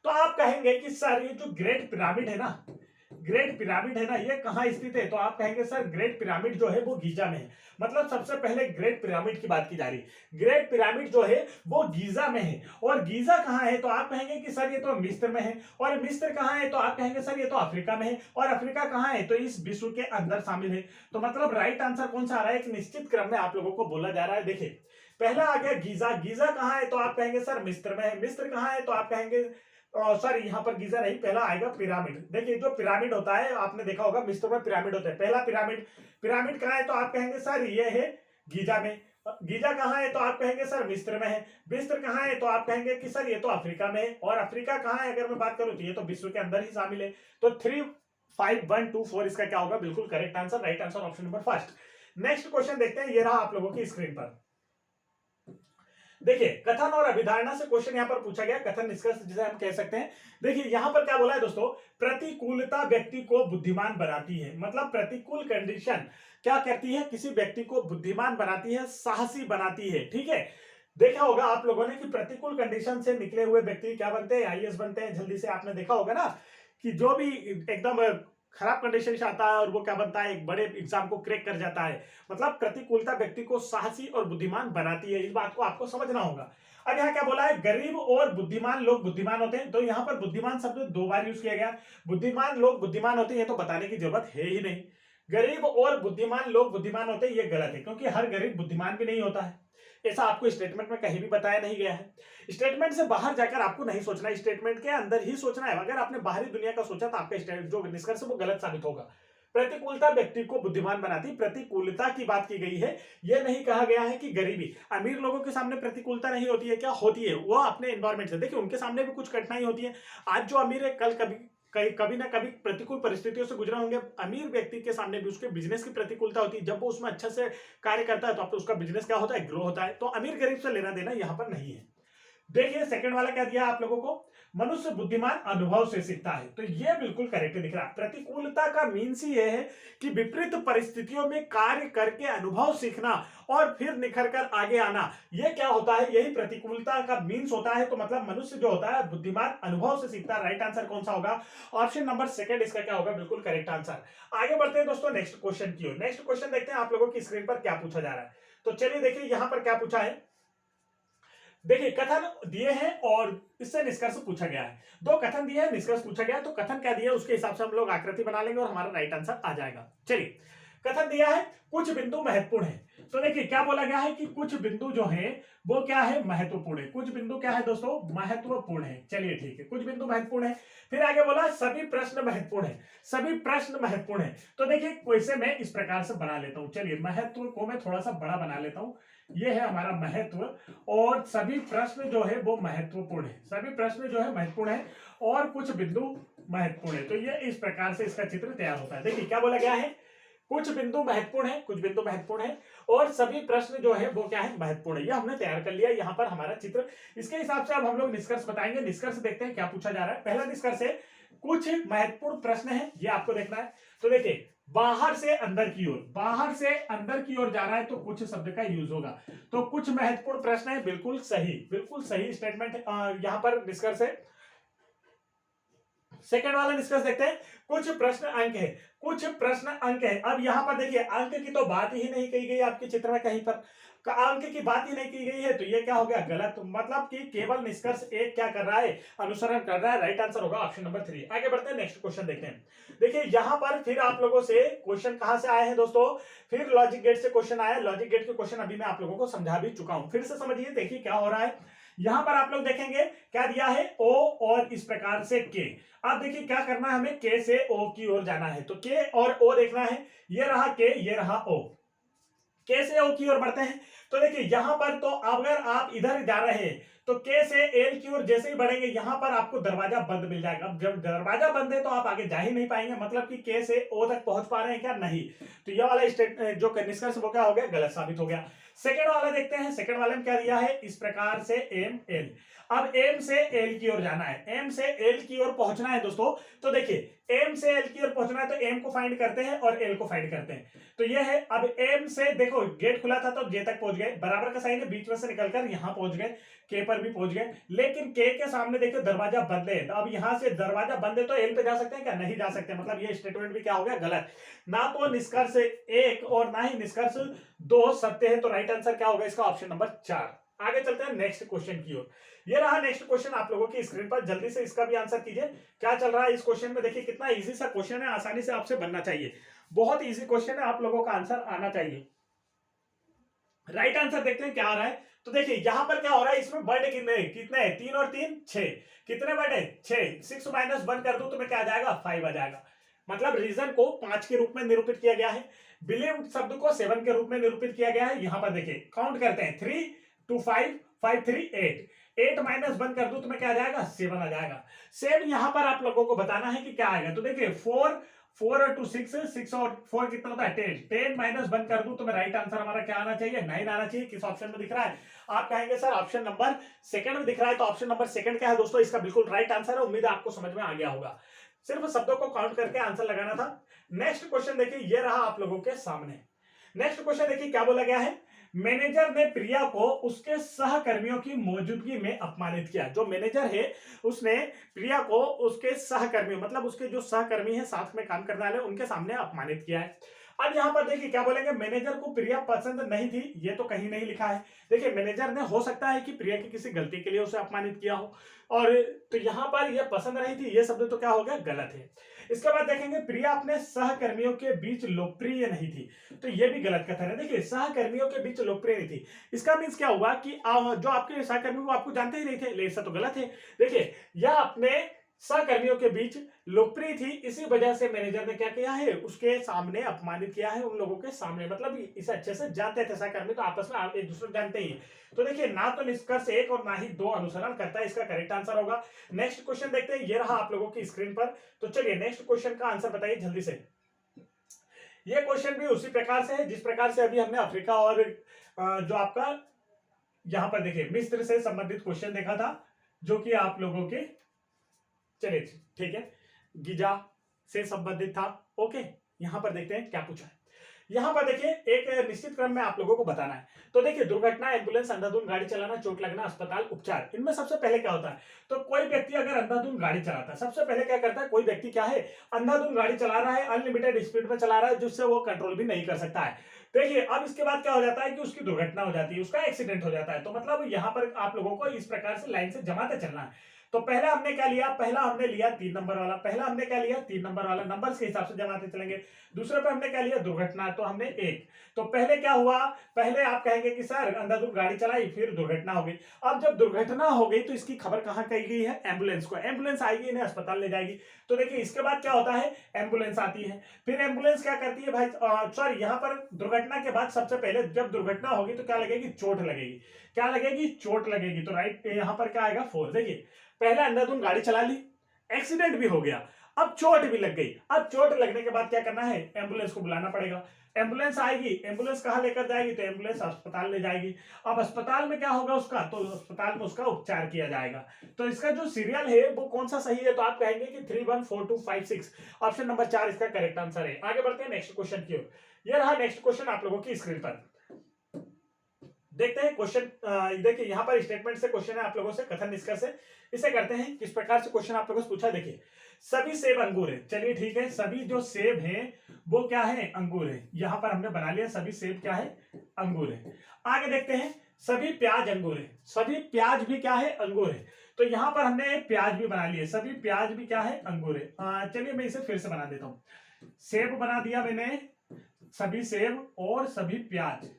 तो आप कहेंगे कि सर ये जो ग्रेट पिरामिड है ना, ग्रेट पिरामिड है ना, ये कहां स्थित है? तो आप कहेंगे सर ग्रेट पिरामिड जो है वो गीजा में है। मतलब सबसे पहले ग्रेट पिरामिड की बात की जा रही है। ग्रेट पिरामिड जो है वो गीजा में है, और गीजा कहां है? तो आप कहेंगे कि सर ये तो मिस्र में है, और मिस्र कहां है? तो आप कहेंगे सर ये तो अफ्रीका में है, और अफ्रीका कहां है? तो इस विश्व के अंदर शामिल है। तो मतलब राइट आंसर कौन सा आ रहा है? एक निश्चित क्रम में आप लोगों को बोला जा रहा है। देखिए पहला आ गया गीजा। गीजा कहां है? तो आप कहेंगे सर मिस्र में है। मिस्र कहां है? तो आप कहेंगे सॉरी यहाँ पर गीजा नहीं, पहला आएगा पिरामिड। देखिए जो पिरामिड होता है आपने देखा होगा मिस्र में पिरामिड होता है। पहला पिरामिड, पिरामिड कहाँ है? तो आप कहेंगे सर ये है गीजा में। गीजा कहाँ है? तो आप कहेंगे सर मिस्र में है। मिस्र कहाँ है? तो आप कहेंगे कि सर ये तो अफ्रीका में है। और अफ्रीका कहाँ है अगर मैं बात करूं तो ये तो विश्व के अंदर ही शामिल है। तो 3, 5, 1, 2, 4 इसका क्या होगा? बिल्कुल correct answer, right answer option number first. Next question देखते हैं, ये रहा आप लोगों की स्क्रीन पर। देखिए कथन और अभिधारणा से क्वेश्चन यहां पर पूछा गया, कथन निष्कर्ष जिसे हम कह सकते हैं। देखिए यहां पर क्या बोला है दोस्तों, प्रतिकूलता व्यक्ति को बुद्धिमान बनाती है। मतलब प्रतिकूल कंडीशन क्या करती है? किसी व्यक्ति को बुद्धिमान बनाती है, साहसी बनाती है, ठीक है। देखा होगा आप लोगों ने कि प्रतिकूल कंडीशन से निकले हुए व्यक्ति क्या बनते हैं? आईएएस बनते हैं जल्दी से। आपने देखा होगा ना कि जो भी एकदम खराब कंडीशन से आता है और वो क्या बनता है? एक बड़े एग्जाम को क्रैक कर जाता है। मतलब प्रतिकूलता व्यक्ति को साहसी और बुद्धिमान बनाती है, इस बात को आपको समझना होगा। अब यहाँ क्या बोला है? गरीब और बुद्धिमान लोग बुद्धिमान होते हैं। तो यहाँ पर बुद्धिमान शब्द 2 बार यूज किया गया। बुद्धिमान लोग बुद्धिमान होते हैं ये तो बताने की जरूरत है ही नहीं। गरीब और बुद्धिमान लोग बुद्धिमान होते हैं ये गलत है, क्योंकि हर गरीब बुद्धिमान भी नहीं होता है। ऐसा आपको स्टेटमेंट में कहीं भी बताया नहीं गया है। स्टेटमेंट से बाहर जाकर आपको नहीं सोचना, स्टेटमेंट के अंदर ही सोचना है। अगर आपने बाहरी दुनिया का सोचा तो आपका जो निष्कर्ष है वो गलत साबित होगा। प्रतिकूलता व्यक्ति को बुद्धिमान बनाती, प्रतिकूलता की बात की गई है। यह नहीं कहा गया है कि गरीबी, अमीर लोगों के सामने प्रतिकूलता नहीं होती है। क्या होती है? वो अपने एनवायरमेंट से, देखिए उनके सामने भी कुछ कठिनाई होती है। आज जो अमीर है कल कभी ना कभी प्रतिकूल परिस्थितियों से गुजरा होंगे। अमीर व्यक्ति के सामने भी उसके बिजनेस की प्रतिकूलता होती है। जब वो उसमें अच्छे से कार्य करता है तो आपको उसका बिजनेस क्या होता है? ग्रो होता है। तो अमीर गरीब से लेना देना यहां पर नहीं है। देखिए सेकंड वाला क्या दिया आप लोगों को, मनुष्य बुद्धिमान अनुभव से सीखता है। तो ये बिल्कुल करेक्ट दिख रहा है। प्रतिकूलता का मीन्स ही ये है कि विपरीत परिस्थितियों में कार्य करके अनुभव सीखना और फिर निखर कर आगे आना, ये क्या होता है? यही प्रतिकूलता का मीन्स होता है। तो मतलब मनुष्य जो होता है बुद्धिमान अनुभव से सीखता है। राइट आंसर कौन सा होगा? ऑप्शन नंबर सेकंड इसका क्या होगा? बिल्कुल करेक्ट आंसर। आगे बढ़ते हैं दोस्तों नेक्स्ट क्वेश्चन की ओर। नेक्स्ट क्वेश्चन देखते हैं आप लोगों की स्क्रीन पर क्या पूछा जा रहा है। तो चलिए देखिए यहां पर क्या पूछा है। देखिए कथन दिए हैं और इससे निष्कर्ष पूछा गया है। 2 कथन दिए हैं, निष्कर्ष पूछा गया है। तो कथन क्या दिया है उसके हिसाब से हम लोग आकृति बना लेंगे और हमारा राइट आंसर आ जाएगा। चलिए कथन दिया है कुछ बिंदु महत्वपूर्ण है। तो देखिए क्या बोला गया है कि कुछ बिंदु जो है वो क्या है? महत्वपूर्ण है। कुछ बिंदु क्या है दोस्तों? महत्वपूर्ण है। चलिए ठीक है, कुछ बिंदु महत्वपूर्ण है। फिर आगे बोला सभी प्रश्न महत्वपूर्ण है। सभी प्रश्न महत्वपूर्ण है। तो देखिए क्वेश्चन मैं इस प्रकार से बना लेता हूं। चलिए महत्व को मैं थोड़ा सा बड़ा बना लेता हूं। ये है हमारा महत्व और सभी प्रश्न जो है वो महत्वपूर्ण है। सभी प्रश्न जो है महत्वपूर्ण है और कुछ बिंदु महत्वपूर्ण है। तो ये इस प्रकार से इसका चित्र तैयार होता है। देखिए क्या बोला गया है, कुछ बिंदु महत्वपूर्ण है, कुछ बिंदु महत्वपूर्ण है और सभी प्रश्न जो है वो क्या है? महत्वपूर्ण है। ये हमने तैयार कर लिया यहाँ पर हमारा चित्र। इसके हिसाब से अब हम लोग निष्कर्ष बताएंगे। निष्कर्ष देखते हैं क्या पूछा जा रहा है। पहला निष्कर्ष है कुछ महत्वपूर्ण प्रश्न है, ये आपको देखना है। तो देखिए बाहर से अंदर की ओर, बाहर से अंदर की ओर जा रहा है तो कुछ शब्द का यूज होगा। तो कुछ महत्वपूर्ण प्रश्न है, बिल्कुल सही, बिल्कुल सही स्टेटमेंट यहां पर निष्कर्ष है। सेकंड वाला निष्कर्ष देखते हैं। कुछ प्रश्न अंक है, कुछ प्रश्न अंक है। अब यहां पर देखिए अंक की तो बात ही नहीं कही गई आपके चित्र में, कहीं पर अंक की बात ही नहीं की गई है, तो ये क्या हो गया गलत। मतलब कि केवल निष्कर्ष एक क्या कर रहा है, अनुसरण कर रहा है। राइट आंसर होगा ऑप्शन नंबर 3। आगे बढ़ते हैं, नेक्स्ट क्वेश्चन देखते हैं। देखिए यहां पर फिर आप लोगों से क्वेश्चन कहां से आए हैं दोस्तों, फिर लॉजिक गेट से क्वेश्चन आया। लॉजिक गेट के क्वेश्चन अभी मैं आप लोगों को समझा भी चुका हूं, फिर से समझिए। देखिए क्या हो रहा है, यहां पर आप लोग देखेंगे क्या दिया है, ओ और इस प्रकार से के। अब देखिए क्या करना है, हमें के से ओ की ओर जाना है, तो के और ओ देखना है। ये रहा के, ये रहा ओ, के से ओ की ओर बढ़ते हैं। तो देखिए यहां पर तो अगर आप इधर जा रहे हैं तो के से एल की ओर जैसे ही बढ़ेंगे यहां पर आपको दरवाजा बंद मिल जाएगा। अब जब दरवाजा बंद है तो आप आगे जा ही नहीं पाएंगे, मतलब कि के से ओ तक पहुंच पा रहे हैं क्या, नहीं। तो यह वाला स्टेट जो निष्कर्ष वो क्या हो गया, गलत साबित हो गया। सेकंड वाला देखते हैं, सेकंड वाले में क्या दिया है, इस प्रकार से एम एल। अब एम से एल की ओर जाना है, एम से एल की ओर पहुंचना है दोस्तों। तो देखिए एम से एल की ओर पहुंचना है तो एम को फाइंड करते हैं और एल को फाइंड करते हैं। तो ये है, अब एम से देखो गेट खुला था तो जे तक पहुंच गए, बराबर का साइन है, बीच में से निकलकर यहां पहुंच गए, के पर भी पहुंच गए। लेकिन के के सामने देखो दरवाजा बंद है, तो अब यहां से दरवाजा बंद है तो एल पे जा सकते हैं क्या, नहीं जा सकते। मतलब ये स्टेटमेंट भी क्या हो गया, गलत। ना तो निष्कर्ष एक और ना ही निष्कर्ष दो सत्य है, तो राइट आंसर क्या होगा इसका, ऑप्शन नंबर 4। आगे चलते हैं नेक्स्ट क्वेश्चन की ओर। ये रहा नेक्स्ट क्वेश्चन आप लोगों की स्क्रीन पर, जल्दी से इसका भी आंसर कीजिए। क्या चल रहा है इस क्वेश्चन में, देखिए कितना इजी सा क्वेश्चन है, आसानी से आपसे बनना चाहिए। बहुत इजी क्वेश्चन है, आप लोगों का आंसर आना चाहिए। राइट आंसर देखते हैं क्या आ रहा है। तो देखिए यहां पर क्या हो रहा है, इसमें बर्थडे कितने कितने हैं, 3 और 3 6। कितने बर्थडे, 6। 6 माइनस 1 कर दूं तो मैं क्या आ जाएगा, 5 आ जाएगा। मतलब रीजन को 5 के रूप में निरूपित किया गया है, बिलीव शब्द को 7 के रूप में निरूपित किया गया है। यहां पर देखिए काउंट करते हैं, 3 2 5 5 3 8। 8 माइनस 1 कर दूं तो मैं क्या आ जाएगा, 7 आ जाएगा। सेम यहां पर आप लोगों को बताना है कि क्या आएगा। तो देखिए 4 4 और 2 6, 6 और 4 कितना होता है, 10। 10 माइनस 1 कर दूं तो मैं राइट आंसर हमारा क्या आना चाहिए, 9 आना चाहिए। किस ऑप्शन में दिख रहा है, आप कहेंगे सर ऑप्शन नंबर सेकंड में दिख रहा है, तो ऑप्शन नंबर सेकंड क्या है दोस्तों, इसका बिल्कुल राइट आंसर है। उम्मीद है आपको समझ में आ गया होगा, सिर्फ शब्दों को काउंट करके आंसर लगाना था। नेक्स्ट क्वेश्चन देखिए, ये रहा आप लोगों के सामने। नेक्स्ट क्वेश्चन देखिए क्या बोला गया है, मैनेजर ने प्रिया को उसके सहकर्मियों की मौजूदगी में अपमानित किया। जो मैनेजर है उसने प्रिया को उसके सहकर्मी, मतलब उसके जो सहकर्मी है साथ में काम करने वाले, उनके सामने अपमानित किया है। अब यहां पर देखिए क्या बोलेंगे, मैनेजर को प्रिया पसंद नहीं थी, ये तो कहीं नहीं लिखा है। देखिए मैनेजर ने हो सकता है कि प्रिया की किसी गलती के लिए उसे अपमानित किया हो, और तो यहां पर यह पसंद नहीं थी, ये शब्द तो क्या हो गया, गलत है। इसके बाद देखेंगे प्रिया अपने सहकर्मियों के बीच लोकप्रिय नहीं थी, तो ये भी गलत कथन है। देखिए सहकर्मियों के बीच लोकप्रिय नहीं थी, इसका मीन्स क्या हुआ कि जो आपके सहकर्मी वो आपको जानते ही नहीं थे, लेकिन ऐसा तो गलत है। देखिए यह अपने सहकर्मियों के बीच लोकप्रिय थी, इसी वजह से मैनेजर ने क्या किया है, उसके सामने अपमानित किया है, उन लोगों के सामने। मतलब इसे अच्छे से जानते थे सहकर्मी, तो आपस में एक दूसरे को जानते ही। तो देखिए ना तो निष्कर्ष एक और ना ही दो अनुसरण करता है, इसका करेक्ट आंसर होगा। नेक्स्ट क्वेश्चन देखते हैं, ये रहा आप लोगों की स्क्रीन पर। तो चलिए नेक्स्ट क्वेश्चन का आंसर बताइए जल्दी से। ये क्वेश्चन भी उसी प्रकार से है जिस प्रकार से अभी हमने अफ्रीका और जो आपका यहां पर देखिए मिस्र से संबंधित क्वेश्चन देखा था, जो कि आप लोगों के, चलिए ठीक है, गिजा से संबंधित था। ओके, यहां पर देखते हैं क्या पूछा है। यहां पर देखिए एक निश्चित क्रम में आप लोगों को बताना है। तो देखिए दुर्घटना, एम्बुलेंस, अंधाधुंध गाड़ी चलाना, चोट लगना, अस्पताल, उपचार, इनमें सबसे पहले क्या होता है। तो कोई व्यक्ति अगर अंधाधुंध गाड़ी चलाता है, सबसे पहले क्या करता है, कोई व्यक्ति क्या है, अंधाधुंध गाड़ी चला रहा है, अनलिमिटेड स्पीड में चला रहा है, जिससे वो कंट्रोल भी नहीं कर सकता है। देखिए अब इसके बाद क्या हो जाता है कि उसकी दुर्घटना हो जाती है, उसका एक्सीडेंट हो जाता है। तो मतलब यहां पर आप लोगों को इस प्रकार से लाइन से जमाते चलना है। तो पहला हमने क्या लिया, पहला हमने लिया 3 नंबर वाला, पहला हमने क्या लिया 3 नंबर वाला, नंबर के हिसाब से जमाते चलेंगे। दूसरे पे हमने क्या लिया, दुर्घटना, तो हमने 1। तो पहले क्या हुआ, पहले आप कहेंगे कि सर अंधाधुंध गाड़ी चलाई फिर दुर्घटना हो गई। अब जब दुर्घटना हो गई तो इसकी खबर कहां कही गई है, एम्बुलेंस को। एम्बुलेंस आएगी, इन्हें अस्पताल ले जाएगी। तो देखिए इसके बाद क्या होता है, एम्बुलेंस आती है, फिर एम्बुलेंस क्या करती है भाई, सॉरी यहां पर दुर्घटना के बाद सबसे पहले जब दुर्घटना होगी तो क्या लगेगी, चोट लगेगी। क्या लगेगी, चोट लगेगी। तो राइट यहां पर क्या आएगा, 4। देखिए पहले अंधाधुंध गाड़ी चला ली, एक्सीडेंट भी हो गया, अब चोट भी लग गई। अब चोट लगने के बाद क्या करना है, एम्बुलेंस को बुलाना पड़ेगा। एम्बुलेंस आएगी, एम्बुलेंस कहां लेकर जाएगी, तो एम्बुलेंस अस्पताल ले जाएगी। अब अस्पताल में क्या होगा उसका, तो अस्पताल में उसका उपचार किया जाएगा। तो इसका जो सीरियल है वो कौन सा सही है, तो आप कहेंगे कि 3 1 4 2 5 6, ऑप्शन नंबर 4 इसका करेक्ट आंसर है। आगे बढ़ते हैं नेक्स्ट क्वेश्चन की ओर। ये रहा नेक्स्ट क्वेश्चन आप लोगों की स्क्रीन पर। देखते हैं क्वेश्चन। देखिए यहाँ पर स्टेटमेंट से क्वेश्चन है आप लोगों से, कथन निष्कर्ष से। इसे करते हैं किस प्रकार से क्वेश्चन आप लोगों से पूछा। देखिए सभी सेब अंगूर है, चलिए ठीक है, सभी जो सेब हैं वो क्या है, अंगूर है। यहां पर हमने बना लिया सभी सेब क्या है, अंगूर है। आगे देखते हैं सभी प्याज अंगूर है, सभी प्याज भी क्या है, अंगूर है। तो यहां पर हमने प्याज भी बना लिए, सभी प्याज भी क्या है, अंगूर है। चलिए मैं इसे फिर से बना देता हूं। सेब बना दिया मैंने, सभी सेब और सभी प्याज,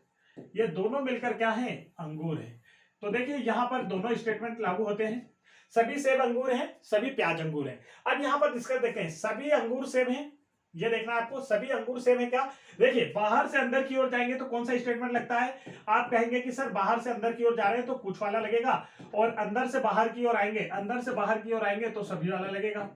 ये दोनों मिलकर क्या है, अंगूर है। तो देखिए यहां पर दोनों स्टेटमेंट लागू होते हैं, सभी सेब अंगूर हैं, सभी प्याज अंगूर हैं। अब यहां पर डिस्कस देखते हैं, सभी अंगूर सेब हैं, ये देखना है आपको, सभी अंगूर सेब है क्या। देखिए बाहर से अंदर की ओर जाएंगे तो कौन सा स्टेटमेंट लगता है, आप कहेंगे कि सर बाहर से अंदर की ओर जा रहे हैं तो कुछ वाला लगेगा, और अंदर से बाहर की ओर आएंगे, अंदर से बाहर की ओर आएंगे तो सभी वाला लगेगा।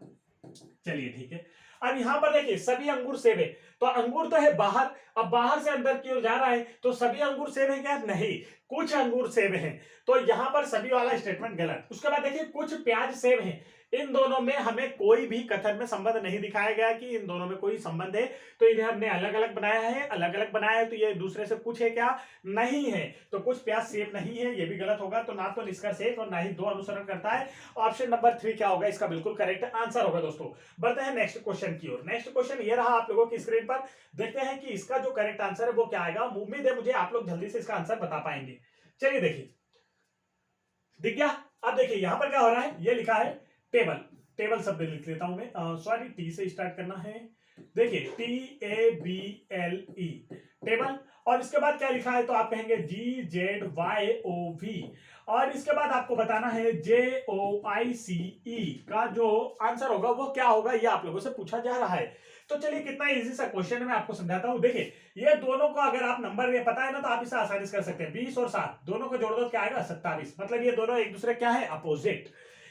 चलिए ठीक है। अब यहां पर देखिए सभी अंगूर सेब है, तो अंगूर तो है बाहर, अब बाहर से अंदर की ओर जा रहा है तो सभी अंगूर सेब है क्या, नहीं, कुछ अंगूर सेब हैं। तो यहां पर सभी वाला स्टेटमेंट गलत। उसके बाद देखिए कुछ प्याज सेब हैं, इन दोनों में हमें कोई भी कथन में संबंध नहीं दिखाया गया कि इन दोनों में कोई संबंध है, तो इन्हें हमने अलग अलग बनाया है, अलग अलग बनाया है, तो ये दूसरे से कुछ है क्या, नहीं है। तो कुछ प्याज सेब नहीं है, ये भी गलत होगा। तो ना तो निष्कर्ष एक और ना ही दो अनुसरण करता है। ऑप्शन नंबर 3 क्या होगा, इसका बिल्कुल करेक्ट आंसर होगा। दोस्तों बढ़ते हैं नेक्स्ट क्वेश्चन की ओर। नेक्स्ट क्वेश्चन ये रहा आप लोगों की स्क्रीन पर, देखते हैं कि इसका जो करेक्ट आंसर है वो क्या आएगा। उम्मीद है मुझे आप लोग जल्दी से इसका आंसर बता पाएंगे। चलिए देखिए, दिख गया। अब देखिए यहां पर क्या हो रहा है, ये लिखा है टेबल, टेबल शब्द लिख लेता हूं मैं, सॉरी टी से स्टार्ट करना है। देखिए TABLE टेबल, और इसके बाद क्या लिखा है, तो आप कहेंगे GZYOV, और इसके बाद आपको बताना है JOICE का जो आंसर होगा वो क्या होगा, ये आप लोगों से पूछा जा रहा है। तो चलिए कितना इजी सा क्वेश्चन है, मैं आपको समझाता हूं। देखिए ये दोनों को अगर आप नंबर ये पता है ना तो आप इसे आसानी से कर सकते हैं। 20 और 7 दोनों को जोड़ दो क्या आएगा, 27, मतलब ये दोनों एक दूसरे क्या है, अपोजिट।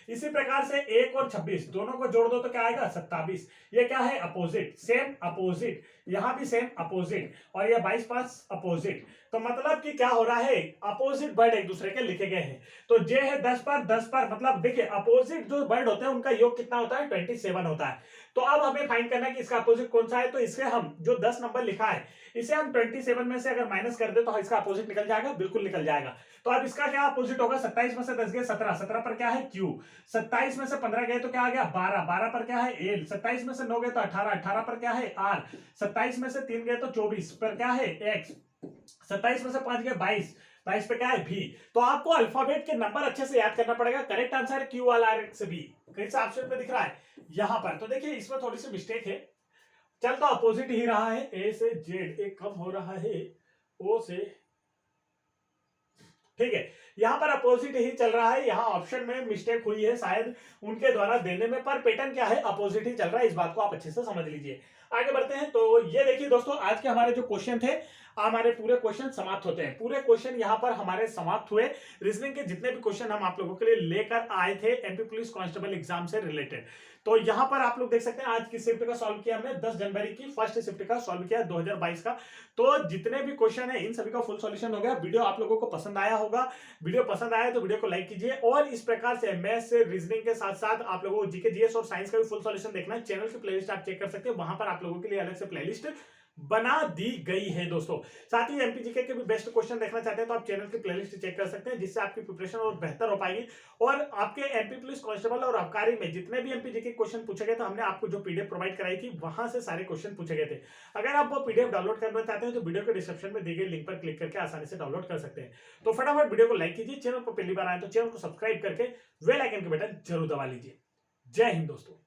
इसी प्रकार से 1 और 26 दोनों को जोड़ दो तो क्या आएगा, 27, ये क्या है, अपोजिट, सेम अपोजिट, यहां भी सेम अपोजिट, और ये 22 5 अपोजिट। तो मतलब कि क्या हो रहा है, अपोजिट वर्ड एक दूसरे के लिखे गए हैं। तो जे है 10 पर 10 पर, मतलब देखिए अपोजिट जो वर्ड होते हैं उनका योग कितना होता है, 27 होता है। तो अब हमें फाइंड करना है कि इसका अपोजिट कौन सा है। तो इससे हम जो 10 नंबर लिखा है इसे हम 27 में से अगर माइनस कर दे तो इसका अपोजिट निकल जाएगा, बिल्कुल निकल जाएगा। तो अब इसका क्या अपोजिट होगा, 27 में से 10 गए 17, 17 पर क्या है क्यू, 27 में से 15 गए तो क्या आ गया 12, 12 पर क्या है एल, 27 में से 9 गए तो 18, 18 पर क्या है आर, 27 में से 3 गए तो 24 पर क्या है एक्स, 27 में से 5 गए 22, 22 पे क्या है भी। तो आपको अल्फाबेट के नंबर अच्छे से याद करना पड़ेगा। करेक्ट आंसर है क्यू वाला से बी, कहीं से ऑप्शन पे दिख रहा है यहां पर। तो देखिए इसमें थोड़ी सी मिस्टेक है, चल तो अपोजिट ही रहा है, ए से जेड, एक कम हो रहा है ओ से, ठीक है, यहां पर अपोजिट ही चल रहा है। यहां ऑप्शन में मिस्टेक हुई है शायद उनके द्वारा देने में, पर पैटर्न क्या है, अपोजिट ही चल रहा है। इस बात को आप अच्छे से समझ लीजिए। आगे बढ़ते हैं। तो ये देखिए दोस्तों, आज के हमारे जो क्वेश्चन थे, हमारे पूरे क्वेश्चन समाप्त होते हैं। पूरे क्वेश्चन यहाँ पर हमारे समाप्त हुए। रीजनिंग के जितने भी क्वेश्चन हम आप लोगों के लिए लेकर आए थे एमपी पुलिस कांस्टेबल एग्जाम से रिलेटेड, तो यहाँ पर आप लोग देख सकते हैं आज की शिफ्ट का सॉल्व किया हमने, 10 जनवरी की फर्स्ट शिफ्ट का सॉल्व किया 2022 का। तो जितने भी क्वेश्चन है इन सभी का फुल सॉल्यूशन हो गया। वीडियो आप लोगों को पसंद आया होगा, वीडियो पसंद आया तो वीडियो को लाइक कीजिए। और इस प्रकार से मैथ्स से रीजनिंग के साथ साथ आप लोगों को जीके जीएस और साइंस का भी फुल सॉल्यूशन देखना है, चैनल की प्लेलिस्ट आप चेक कर सकते हैं, वहां पर आप लोगों के लिए अलग से प्लेलिस्ट बना दी गई है दोस्तों। साथ ही एमपीजीके के भी बेस्ट क्वेश्चन देखना चाहते हैं तो आप चैनल की प्लेलिस्ट चेक कर सकते हैं, जिससे आपकी प्रिपरेशन और बेहतर हो पाएगी। और आपके एमपी पुलिस कांस्टेबल और आबकारी में जितने भी एमपीजीके क्वेश्चन पूछे गए तो हमने आपको जो पीडीएफ प्रोवाइड कराई थी वहां से सारे क्वेश्चन पूछे गए थे। अगर आप वो पीडीएफ डाउनलोड करना चाहते हैं तो वीडियो के डिस्क्रिप्शन में दी गई लिंक पर क्लिक करके आसानी से डाउनलोड कर सकते हैं। तो फटाफट वीडियो को लाइक कीजिए, चैनल पर पहली बार आए तो चैनल को सब्सक्राइब करके बेल आइकन के बटन जरूर दबा लीजिए। जय हिंद दोस्तों।